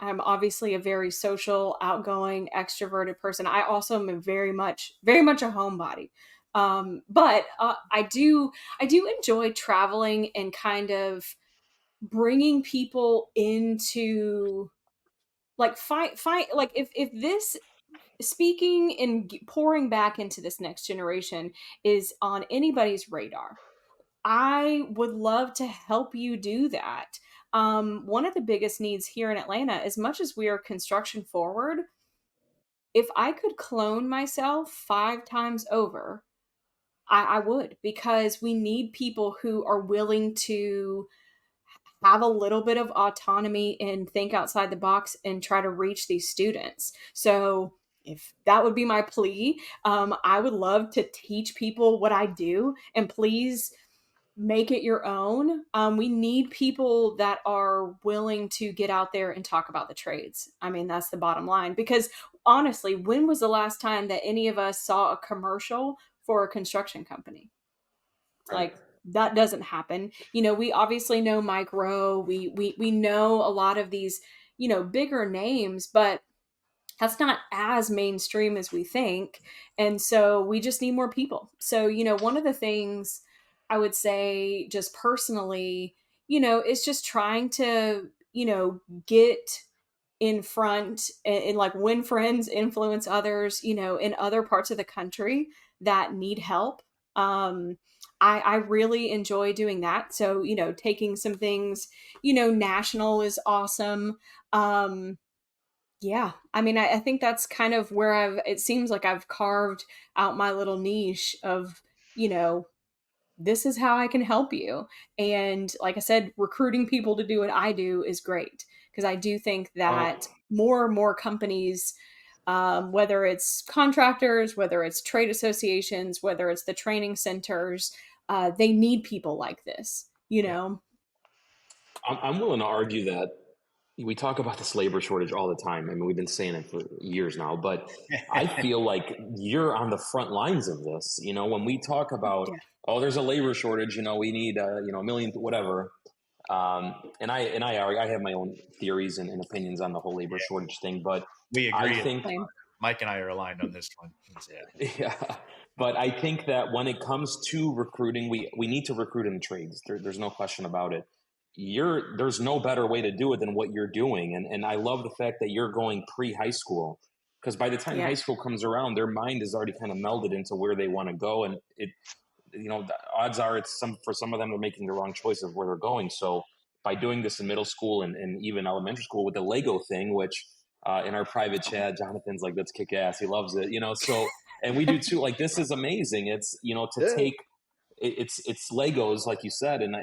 S4: obviously a very social, outgoing, extroverted person. I also am a very much a homebody. But I do enjoy traveling and kind of bringing people into like fight like if this speaking and pouring back into this next generation is on anybody's radar, I would love to help you do that. One of the biggest needs here in Atlanta, as much as we are construction forward, if I could clone myself 5 times over, I would, because we need people who are willing to have a little bit of autonomy and think outside the box and try to reach these students. So, if that would be my plea, I would love to teach people what I do, and please make it your own. We need people that are willing to get out there and talk about the trades. I mean, that's the bottom line. Because honestly, when was the last time that any of us saw a commercial for a construction company?
S3: Right.
S4: Like that doesn't happen. We obviously know Mike Rowe. We know a lot of these, bigger names, but that's not as mainstream as we think. And so we just need more people. So, one of the things I would say just personally, is just trying to, get in front and like win friends, influence others, in other parts of the country that need help. I really enjoy doing that. So, taking some things, national is awesome. Yeah, I mean, I think that's kind of where it seems like I've carved out my little niche of, you know, this is how I can help you. And like I said, recruiting people to do what I do is great because I do think
S3: Oh,
S4: that more and more companies, whether it's contractors, whether it's trade associations, whether it's the training centers, they need people like this,
S5: Yeah.
S3: I'm willing to argue that we talk about this labor shortage all the time. I mean, we've been saying it for years now, but I feel like you're on the front lines of this. When we talk about,
S4: Yeah.
S3: oh, there's a labor shortage, we need, a million, whatever. And I have my own theories and opinions on the whole labor shortage thing, but
S5: We
S3: I
S5: agree.
S3: think,
S4: Same.
S5: Mike and I are aligned on this one. Yeah.
S3: yeah, but I think that when it comes to recruiting, we need to recruit in the trades. There's no question about it. There's no better way to do it than what you're doing, and I love the fact that you're going pre-high school, because by the time
S4: Yeah.
S3: high school comes around, their mind is already kind of melded into where they want to go, and the odds are for some of them they're making the wrong choice of where they're going. So by doing this in middle school and even elementary school with the Lego thing, which in our private chat, Jonathan's like, "That's kick ass." He loves it, So and we do too. Like, this is amazing. It's to
S2: Yeah.
S3: take it's Legos, like you said, and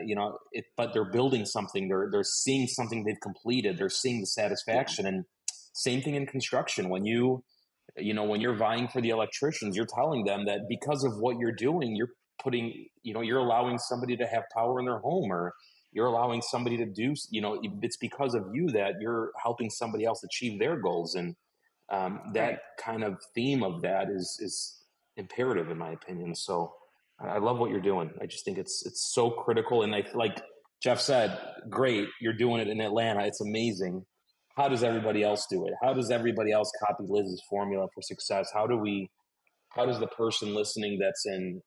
S3: but they're building something. They're seeing something they've completed. They're seeing the
S4: Yeah.
S3: satisfaction, and same thing in construction. When you're vying for the electricians, you're telling them that because of what you're doing, you're putting, you're allowing somebody to have power in their home, or you're allowing somebody to do, it's because of you that you're helping somebody else achieve their goals. And that
S4: Right.
S3: kind of theme of that is imperative in my opinion. So I love what you're doing. I just think it's so critical. And like Jeff said, great, you're doing it in Atlanta. It's amazing. How does everybody else do it? How does everybody else copy Liz's formula for success? How does the person listening that's in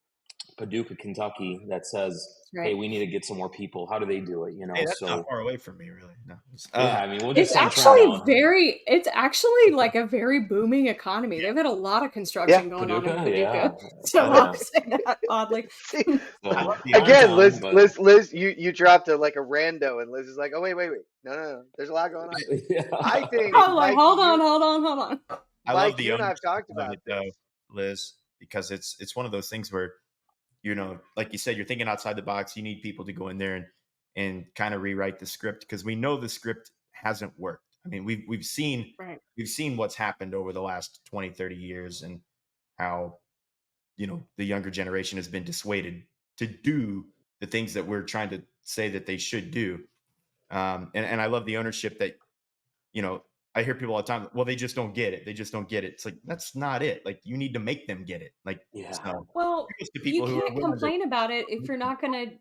S3: Paducah, Kentucky, that says, "Hey,
S4: Right.
S3: we need to get some more people"? How do they do it?
S5: Hey, that's not
S3: So
S5: far away from me, really. No.
S3: yeah, I mean, we'll just
S4: It's
S3: send Trent
S4: actually
S3: down.
S4: it's actually like a very booming economy. They've had a lot of
S2: Yeah.
S4: construction going on in
S3: Paducah,
S4: Paducah.
S3: yeah,
S4: So
S3: oh
S4: I'll
S3: yeah.
S4: say that oddly.
S2: See,
S5: I
S3: So
S5: love the
S2: again,
S5: art.
S3: Arlington,
S2: Liz,
S3: but
S2: Liz, Liz, you dropped like a rando, and Liz is like, oh wait, no, no, no. There's a lot going on. I
S3: yeah.
S2: think,
S4: Oh, like, hold on, hold on, hold on.
S5: I love
S2: Mike,
S5: the
S2: you and I have
S5: ownership
S2: talked
S5: of
S2: about
S5: it, though,
S2: this.
S5: Liz, because it's one of those things where, like you said, you're thinking outside the box. You need people to go in there and kind of rewrite the script, because we know the script hasn't worked. I mean, we've seen
S4: Right.
S5: what's happened over the last 20, 30 years, and how the younger generation has been dissuaded to do the things that we're trying to say that they should do. And I love the ownership that, I hear people all the time, well, they just don't get it. They just don't get it. It's like, that's not it. Like, you need to make them get it. Like,
S3: Yeah.
S5: so
S4: Well,
S5: here's to
S4: you
S5: people who are
S4: can't
S5: willing to
S4: complain about it if you're not going to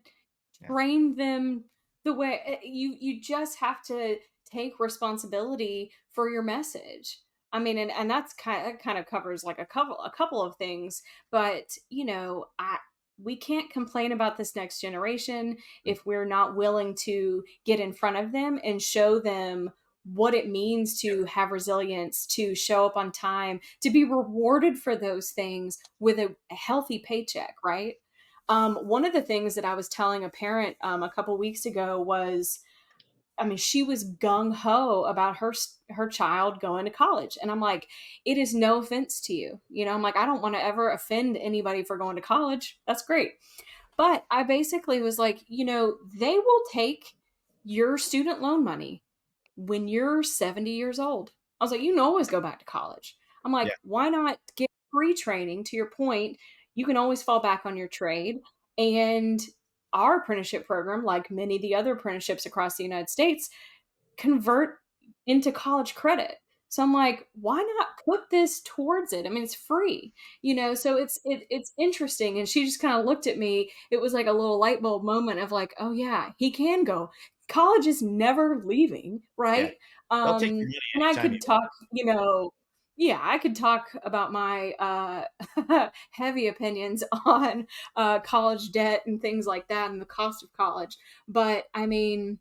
S5: yeah.
S4: train them the way you just have to take responsibility for your message. I mean, and that's kind of covers like a couple of things, but we can't complain about this next generation if we're not willing to get in front of them and show them what it means to have resilience, to show up on time, to be rewarded for those things with a healthy paycheck, right? One of the things that I was telling a parent a couple weeks ago was, I mean, she was gung ho about her child going to college, and I'm like, it is no offense to you, I'm like, I don't want to ever offend anybody for going to college. That's great, but I basically was like, they will take your student loan money when you're 70 years old. I was like, you can always go back to college. I'm
S5: Yeah.
S4: like, why not get free training? To your point, you can always fall back on your trade. And our apprenticeship program, like many of the other apprenticeships across the United States, convert into college credit. So I'm like, why not put this towards it? I mean, it's free, so it's interesting. And she just kind of looked at me. It was like a little light bulb moment of like, oh yeah, he can go. College is never leaving,
S5: Yeah.
S4: right?
S5: They'll take your money
S4: And I
S5: anytime
S4: could talk, yeah, I could talk about my heavy opinions on college debt and things like that and the cost of college. But I mean,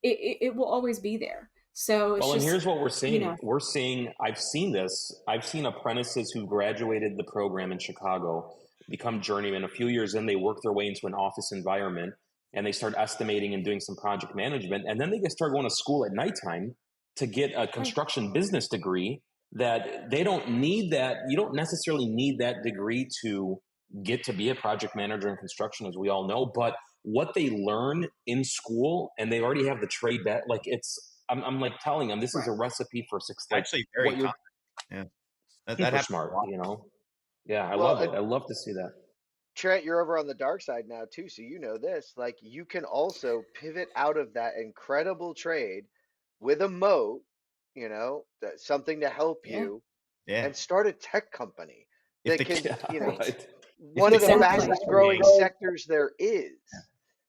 S4: it will always be there. So it's
S3: Well, and
S4: just,
S3: here's what we're
S4: you
S3: seeing.
S4: know,
S3: We're seeing, I've seen this. I've seen apprentices who graduated the program in Chicago become journeymen. A few years in, they work their way into an office environment and they start estimating and doing some project management. And then they get start going to school at nighttime to get a
S4: right.
S3: construction business degree that they don't need that. You don't necessarily need that degree to get to be a project manager in construction, as we all know. But what they learn in school and they already have the trade that like I'm like telling them this is
S4: Right.
S3: a recipe for success. Like
S5: Actually very
S3: what you're
S5: common. Yeah. That
S3: super
S5: happens a
S3: smart,
S5: lot.
S3: you know? Yeah, I
S2: Well,
S3: love it. I love to see that.
S2: Trent, you're over on the dark side now too, so you know this. Like you can also pivot out of that incredible trade with a moat, something to help
S4: Yeah.
S2: you,
S5: Yeah.
S2: and start a tech company
S5: If
S2: that
S5: the
S2: can,
S5: kid,
S3: Yeah,
S4: Right.
S3: right.
S5: if
S2: one
S5: the
S2: of the
S5: kids are
S4: Exactly.
S2: fastest growing
S5: listening,
S2: sectors there is.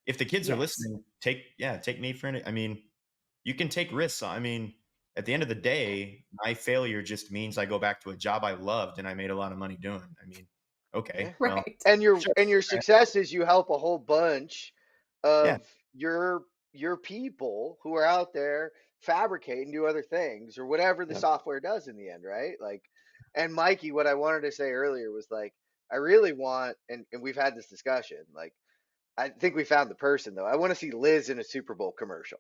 S5: if the kids are
S4: Yes.
S5: listening, take me for an. I mean, you can take risks. I mean, at the end of the day, my failure just means I go back to a job I loved and I made a lot of money doing. I mean,
S2: Yeah.
S5: okay, well,
S4: Right.
S2: And your
S5: sure,
S2: and your success is you help a whole bunch
S5: yeah,
S2: of your people who are out there fabricate do other things or whatever the
S3: Yeah.
S2: software does in the end, right? Like, and Mikey, what I wanted to say earlier was like, I really want, and we've had this discussion, like, I think we found the person though. I want to see Liz in a Super Bowl commercial,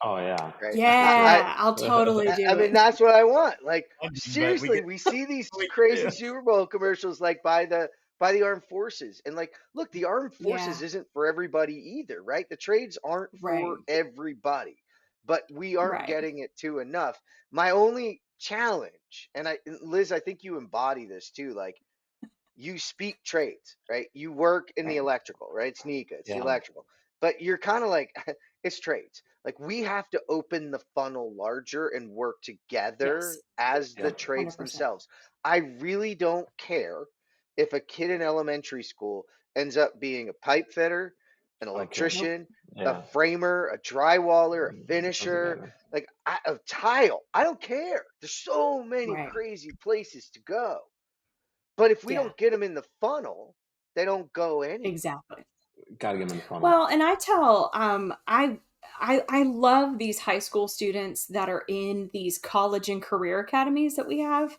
S3: Oh yeah.
S2: right?
S4: Yeah, I'll totally
S2: I
S4: do
S2: mean,
S4: it.
S2: that's what I want. Like,
S5: but we
S2: seriously,
S5: get
S2: we see these
S5: what you
S2: crazy
S5: do.
S2: Super Bowl commercials like by the armed forces. And like, look, the armed
S4: Yeah.
S2: forces isn't for everybody either, right? The trades aren't for
S4: Right.
S2: everybody, but we aren't
S4: Right.
S2: getting it to enough. My only challenge, Liz, I think you embody this too, like you speak trades, right? You work in the
S4: Right.
S2: electrical, right? It's Nika, it's the
S3: Yeah.
S2: electrical. But you're kind of like, it's trades. Like we have to open the funnel larger and work
S4: Yes.
S2: together as the
S3: Yeah.
S2: trades
S4: 100%.
S2: themselves. I really don't care if a kid in elementary school ends up being a pipe fitter, an
S3: I don't care.
S4: Nope.
S2: electrician, a
S3: Yeah.
S2: framer, a drywaller, a
S3: Doesn't
S2: finisher,
S3: matter.
S2: like a tile. I don't care. There's so many
S4: Right.
S2: crazy places to go. But if we
S4: Yeah.
S2: don't get them in the funnel, they don't go anywhere.
S4: Exactly.
S3: Gotta get them in the funnel.
S4: Well, and I tell I love these high school students that are in these college and career academies that we have,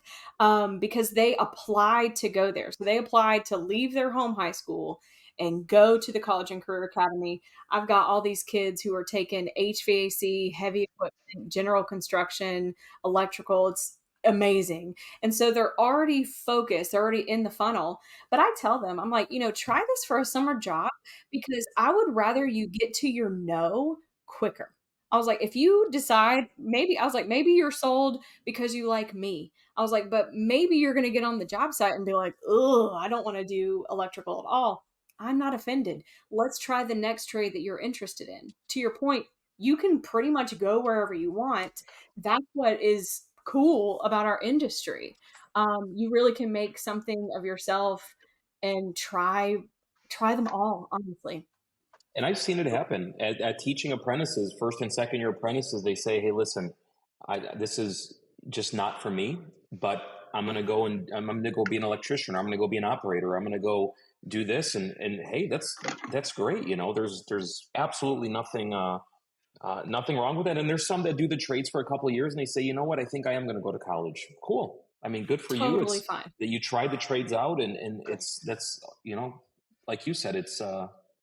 S4: because they applied to go there. So they applied to leave their home high school and go to the college and career academy. I've got all these kids who are taking HVAC, heavy equipment, general construction, electrical. It's amazing. And so they're already focused, they're already in the funnel. But I tell them, I'm like, try this for a summer job because I would rather you get to your no quicker. I was like, if you decide, maybe, I was like, maybe you're sold because you like me. I was like, but maybe you're going to get on the job site and be like, oh, I don't want to do electrical at all. I'm not offended. Let's try the next trade that you're interested in. To your point, you can pretty much go wherever you want. That's what is cool about our industry. You really can make something of yourself and try them all, honestly.
S3: And I've seen it happen at teaching apprentices, first and second year apprentices. They say, "Hey, listen, this is just not for me, but I'm going to go be an electrician, or I'm going to go be an operator, or I'm going to go do this." And hey, that's great. You know, there's absolutely nothing wrong with that. And there's some that do the trades for a couple of years and they say, you know what, I think I am going to go to college. Cool. I mean, good for you.
S4: Totally
S3: It's
S4: fine.
S3: that you tried the trades out and that's, like you said, it's,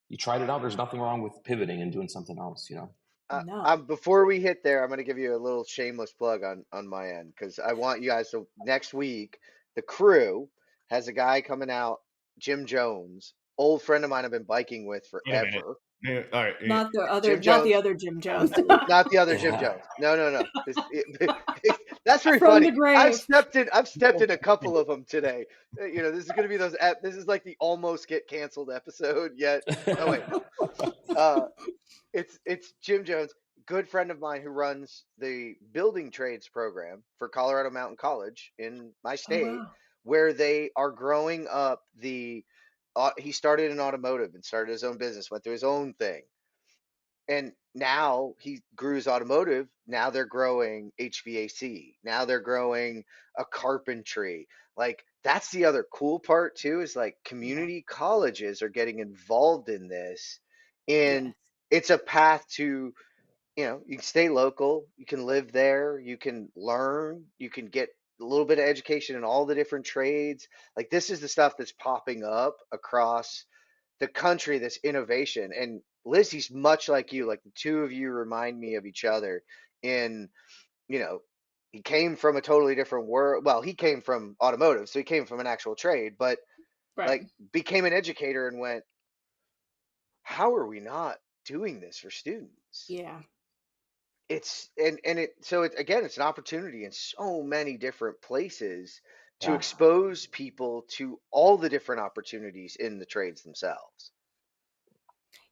S3: you tried it out. There's nothing wrong with pivoting and doing something else, you know?
S4: No.
S2: Before we hit there, I'm going to give you a little shameless plug on my end because I want you guys to next week. The crew has a guy coming out, Jim Jones, old friend of mine I've been biking with
S5: Wait a minute.
S2: forever.
S5: All right.
S2: Jim
S4: Not the
S2: Jones,
S4: other Jim Jones.
S2: not the other Jim
S3: Yeah.
S2: Jones. No, no, no. That's pretty
S4: From
S2: funny.
S4: the grave.
S2: I've stepped in a couple of them today. This is going to be those. This is like the almost get canceled episode yet. Oh wait, no. It's Jim Jones, good friend of mine who runs the building trades program for Colorado Mountain College in my
S4: Oh
S2: state,
S4: wow.
S2: where they are growing up the. He started in automotive and started his own business, went through his own thing, and now he grew his automotive. Now they're growing HVAC. Now they're growing a carpentry. Like that's the other cool part too, is like
S4: Yeah.
S2: community colleges are getting involved in this,
S4: Yes.
S2: and it's a path to you can stay local, you can live there, you can learn, you can get a little bit of education in all the different trades. Like this is the stuff that's popping up across the country, this innovation. And Lizzie's much like you, like the two of you remind me of each other in, you know, he came from a totally different world. Well, he came from automotive, so he came from an actual trade, but
S4: Right.
S2: like became an educator and went, how are we not doing this for students?
S4: Yeah.
S2: It's and it so it again, it's an opportunity in so many different places to
S3: Yeah.
S2: expose people to all the different opportunities in the trades themselves.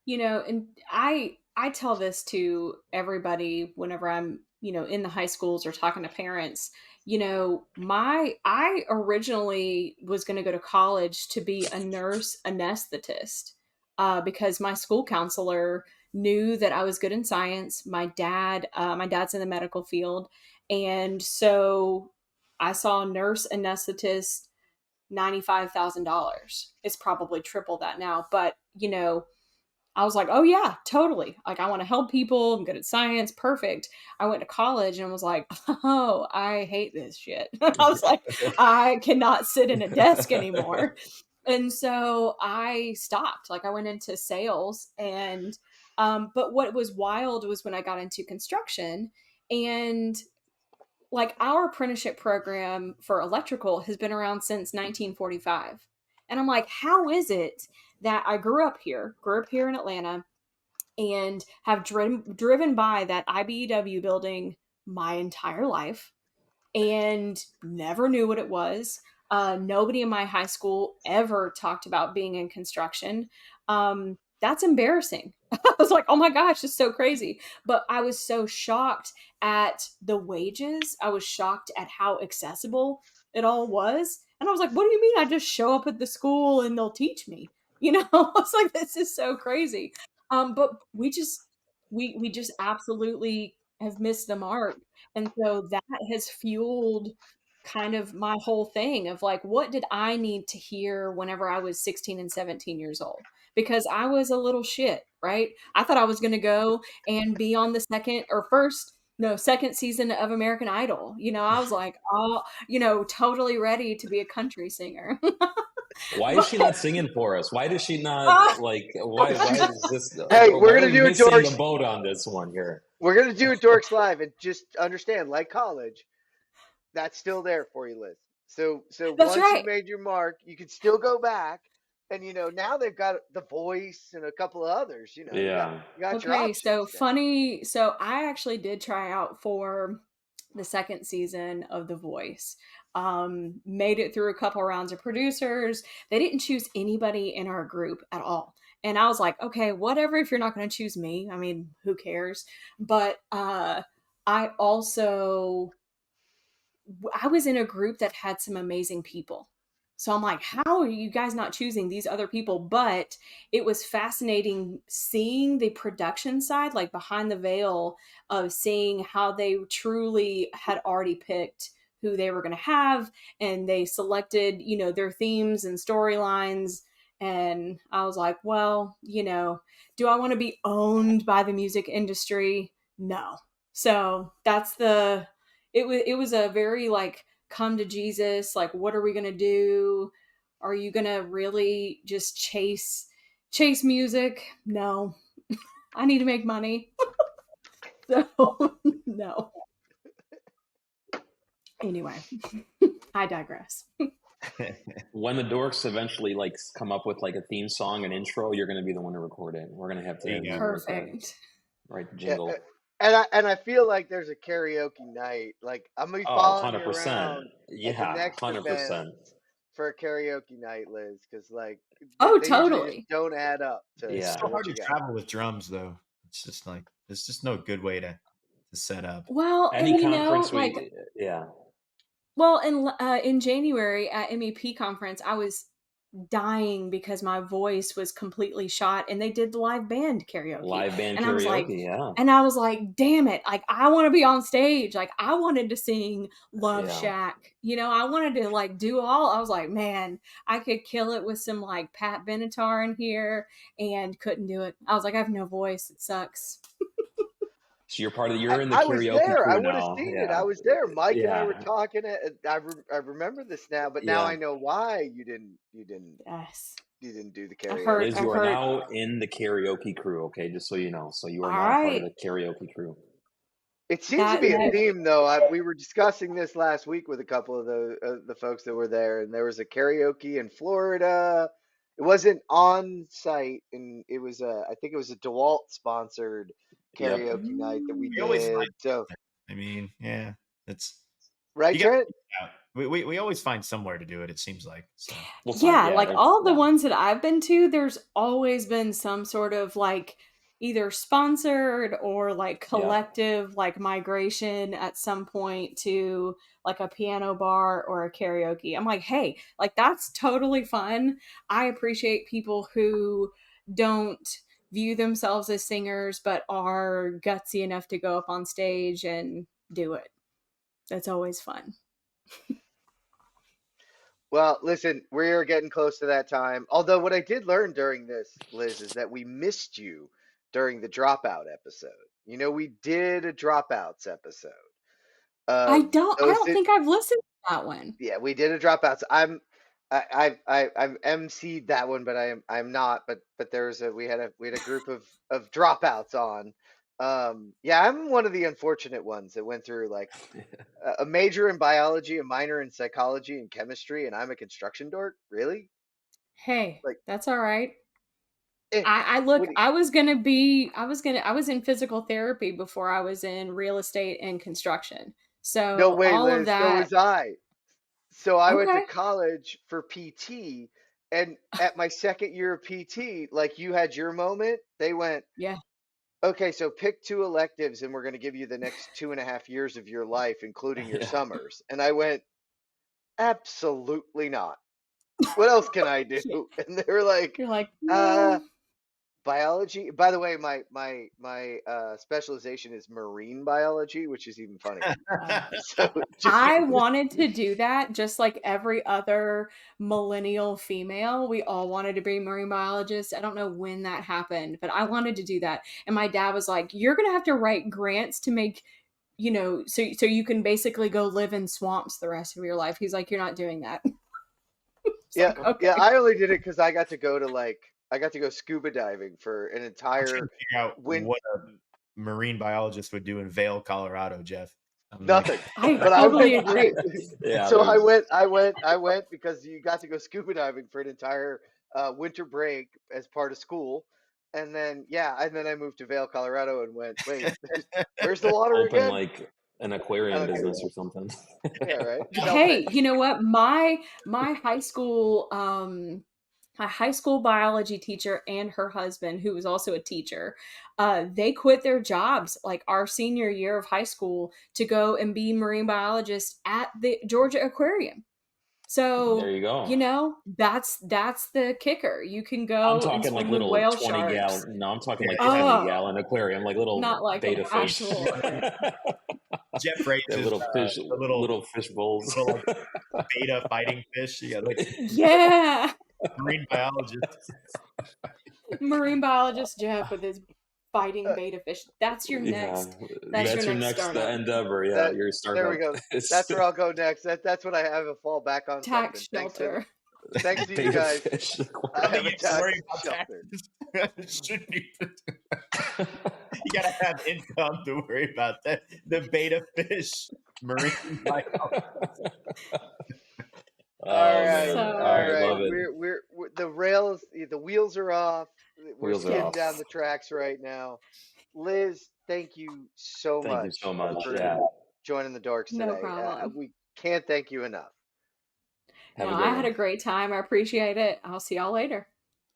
S4: And I tell this to everybody whenever I'm, in the high schools or talking to parents. I originally was going to go to college to be a nurse anesthetist, because my school counselor knew that I was good in science. My dad's in the medical field, and so I saw nurse anesthetist $95,000. It's probably triple that now, but I was like, oh yeah, totally. Like I want to help people. I'm good at science. Perfect. I went to college and was like, oh, I hate this shit. I was like, I cannot sit in a desk anymore. And so I stopped. Like I went into sales, and but what was wild was when I got into construction, and like our apprenticeship program for electrical has been around since 1945. And I'm like, how is it that I grew up here in Atlanta, and have driven by that IBEW building my entire life and never knew what it was. Nobody in my high school ever talked about being in construction. That's embarrassing. I was like, oh my gosh, it's so crazy. But I was so shocked at the wages. I was shocked at how accessible it all was. And I was like, what do you mean I just show up at the school and they'll teach me? I was like, this is so crazy. But we just absolutely have missed the mark. And so that has fueled kind of my whole thing of like, what did I need to hear whenever I was 16 and 17 years old? Because I was a little shit, right? I thought I was going to go and be on the second season of American Idol. I was like, oh, totally ready to be a country singer.
S3: Why is
S4: But
S3: she not singing for us? Why does she not
S4: uh,
S3: like? Why? Why is this?
S2: Hey,
S3: Why are we missing the boat on this one here?
S2: We're gonna do a Dorks Live, and just understand, like college, that's still there for you, Liz. So
S4: that's
S2: once you
S4: right.
S2: made your mark, you can still go back, and now they've got The Voice and a couple of others.
S3: Yeah.
S2: You got your
S4: Okay, so
S2: options now.
S4: funny. So I actually did try out for the second season of The Voice. Made it through a couple rounds of producers. They didn't choose anybody in our group at all. And I was like, okay, whatever, if you're not going to choose me. I mean, who cares? But I also I was in a group that had some amazing people. So I'm like, how are you guys not choosing these other people? But it was fascinating seeing the production side, like behind the veil of seeing how they truly had already picked who they were going to have. And they selected, their themes and storylines. And I was like, well, do I want to be owned by the music industry? No. So it was a very like come to Jesus, like what are we going to do? Are you going to really just chase music? No. I need to make money. So no. Anyway, I digress.
S3: When the dorks eventually like come up with like a theme song and intro, you're going to be the one to record it. We're going to have to
S5: There you go.
S4: Perfect.
S3: write the
S2: Yeah,
S3: jingle.
S2: and I feel like there's a karaoke night. Like I'm gonna be
S3: Oh,
S2: following you
S3: 100%.
S2: around at the
S3: Yeah,
S2: next event
S3: 100%.
S2: for a karaoke night, Liz, because like
S4: Oh,
S2: they usually just
S4: totally.
S2: don't add up
S5: It's
S2: to
S3: Yeah.
S5: so
S2: what
S5: hard
S2: you
S5: to
S2: got.
S5: travel with drums, though. It's just like there's just no good way to set up.
S4: Well,
S3: Any
S4: and
S3: conference
S4: like
S3: yeah.
S4: well, in January at MEP conference, I was dying because my voice was completely shot, and they did live band karaoke.
S3: Live band
S4: And I was like,
S3: karaoke, yeah.
S4: damn it, like I want to be on stage. Like I wanted to sing Love
S3: Yeah.
S4: Shack. I wanted to like do all. I was like, man, I could kill it with some like Pat Benatar in here, and couldn't do it. I was like, I have no voice. It sucks.
S3: So you're in the
S2: I was
S3: karaoke
S2: there. I
S3: crew
S2: would have
S3: now.
S2: seen it. I
S3: Yeah.
S2: was there. Mike and I were
S3: Yeah.
S2: talking. I remember this now, but now I
S3: Yeah.
S2: know why
S4: Yes.
S2: you didn't do the
S4: I've heard.
S2: karaoke.
S3: Liz, you
S4: I've
S3: are
S4: heard.
S3: now in the karaoke crew, okay? Just so you know. So you are
S4: All
S3: now part of
S4: right.
S3: the karaoke crew.
S2: It seems to be a
S4: That
S2: theme, though. We were discussing this last week with a couple of the folks that were there, and there was a karaoke in Florida. It wasn't on site, and it was I think it was a DeWalt sponsored
S3: Yep.
S2: karaoke night that we
S5: We always find
S2: did. So,
S5: something. I mean, yeah, it's
S2: right,
S5: you got
S2: Trent?
S5: out. We always find somewhere to do it. It seems like so.
S3: We'll find
S4: Yeah,
S3: yeah,
S4: like all the
S3: yeah.
S4: ones that I've been to, there's always been some sort of like either sponsored or like
S3: Yeah.
S4: collective like migration at some point to like a piano bar or a karaoke. I'm like, hey, like that's totally fun. I appreciate people who don't view themselves as singers but are gutsy enough to go up on stage and do it. That's always fun.
S2: Well, listen, we're getting close to that time. Although what I did learn during this, Liz, is that we missed you during the dropout episode. You know, we did a dropouts episode
S4: I
S2: of those
S4: don't
S2: that,
S4: think I've listened to that one.
S2: yeah, we did a dropouts. I've emceed that one, but I'm not. But we had a group of dropouts on. Yeah, I'm one of the unfortunate ones that went through like a major in biology, a minor in psychology and chemistry, and I'm a construction dork. Really?
S4: Hey,
S2: Like,
S4: that's all right.
S2: eh,
S4: I look,
S2: what do you-
S4: I was in physical therapy before I was in real estate and construction.
S2: no
S4: So
S2: way,
S4: all of
S2: Liz. So
S4: that,
S2: was I. So I went to
S4: okay.
S2: college for PT, and at my second year of PT, like you had your moment, they went,
S4: Yeah.
S2: okay, so pick two electives, and we're going to give you the next 2.5 years of your life, including your
S3: Yeah.
S2: summers. And I went, absolutely not. What else can I do?
S4: Yeah.
S2: And they were like,
S4: You're like,
S2: biology. By the way, my specialization is marine biology, which is even funnier. So
S4: I wanted to do that just like every other millennial female. We all wanted to be marine biologists. I don't know when that happened, but I wanted to do that. And my dad was like, "You're going to have to write grants to make, so you can basically go live in swamps the rest of your life." He's like, "You're not doing that." It's
S2: yeah,
S4: like, okay.
S2: yeah. I only did it because I got to go scuba diving for an
S5: I'm trying
S2: entire
S5: to figure out
S2: win.
S5: what a marine biologist would do in Vail, Colorado, Jeff. I'm
S2: Nothing.
S4: I
S2: But I
S4: totally
S2: went.
S4: agree.
S3: Yeah,
S2: So I
S3: there's-
S2: went because you got to go scuba diving for an entire winter break as part of school, and then I moved to Vail, Colorado, and went, wait, where's the water
S3: open
S2: again?
S3: like an aquarium
S2: Okay.
S3: business or something.
S2: Yeah, right.
S4: Hey, you know what? My high school biology teacher and her husband, who was also a teacher, they quit their jobs like our senior year of high school to go and be marine biologists at the Georgia Aquarium. So
S3: There you go.
S4: that's the kicker. You can
S3: I'm
S4: go and
S3: talking like
S4: swim with
S3: little
S4: whale
S3: 20
S4: sharks.
S3: gallon. No, I'm talking like
S4: Oh.
S3: 20-gallon aquarium, like little
S4: Not like an
S3: beta fish.
S4: actual.
S5: Jeff raises
S3: They're little fish,
S5: the little
S3: fish bowls.
S5: little beta fighting fish. Yeah, like
S4: Yeah.
S5: marine biologist.
S4: Marine biologist Jeff with his fighting beta fish. That's your
S3: Yeah,
S4: next.
S3: that's your next
S4: startup.
S3: endeavor. Yeah,
S2: That-
S3: your startup.
S2: There we go. That's where I'll go next. That's what I have a fall back on.
S4: Tax
S2: something.
S4: shelter.
S2: Thanks to you
S3: Beta
S2: guys.
S3: fish.
S2: I have a
S5: You have to worry
S2: tax
S5: about
S2: shelter.
S5: taxes. Shouldn't be. You gotta have income to worry about that. The beta fish marine biologist.
S2: All right,
S4: So-
S2: all
S3: All right,
S2: right.
S3: love it.
S2: We're the wheels are off. We're
S3: Wheels are
S2: skidding
S3: off.
S2: down the tracks right now. Liz, thank you so
S3: Thank
S2: much.
S3: you so much.
S2: for
S3: Yeah.
S2: joining the dorks
S4: No
S2: today.
S4: problem.
S2: We can't thank you enough.
S3: Have
S4: No,
S3: a good
S4: I
S3: one.
S4: had a great time. I appreciate it. I'll see y'all later.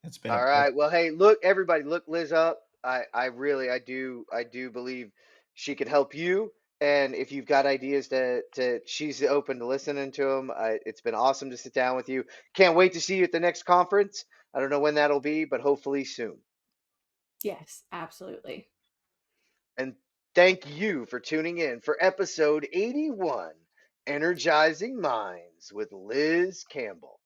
S5: It's been
S2: All right. Well, hey, look, everybody, look Liz up. I really, I do believe she could help you. And if you've got ideas she's open to listening to them. It's been awesome to sit down with you. Can't wait to see you at the next conference. I don't know when that'll be, but hopefully soon.
S4: Yes, absolutely.
S2: And thank you for tuning in for episode 81, Energizing Minds with Liz Campbell.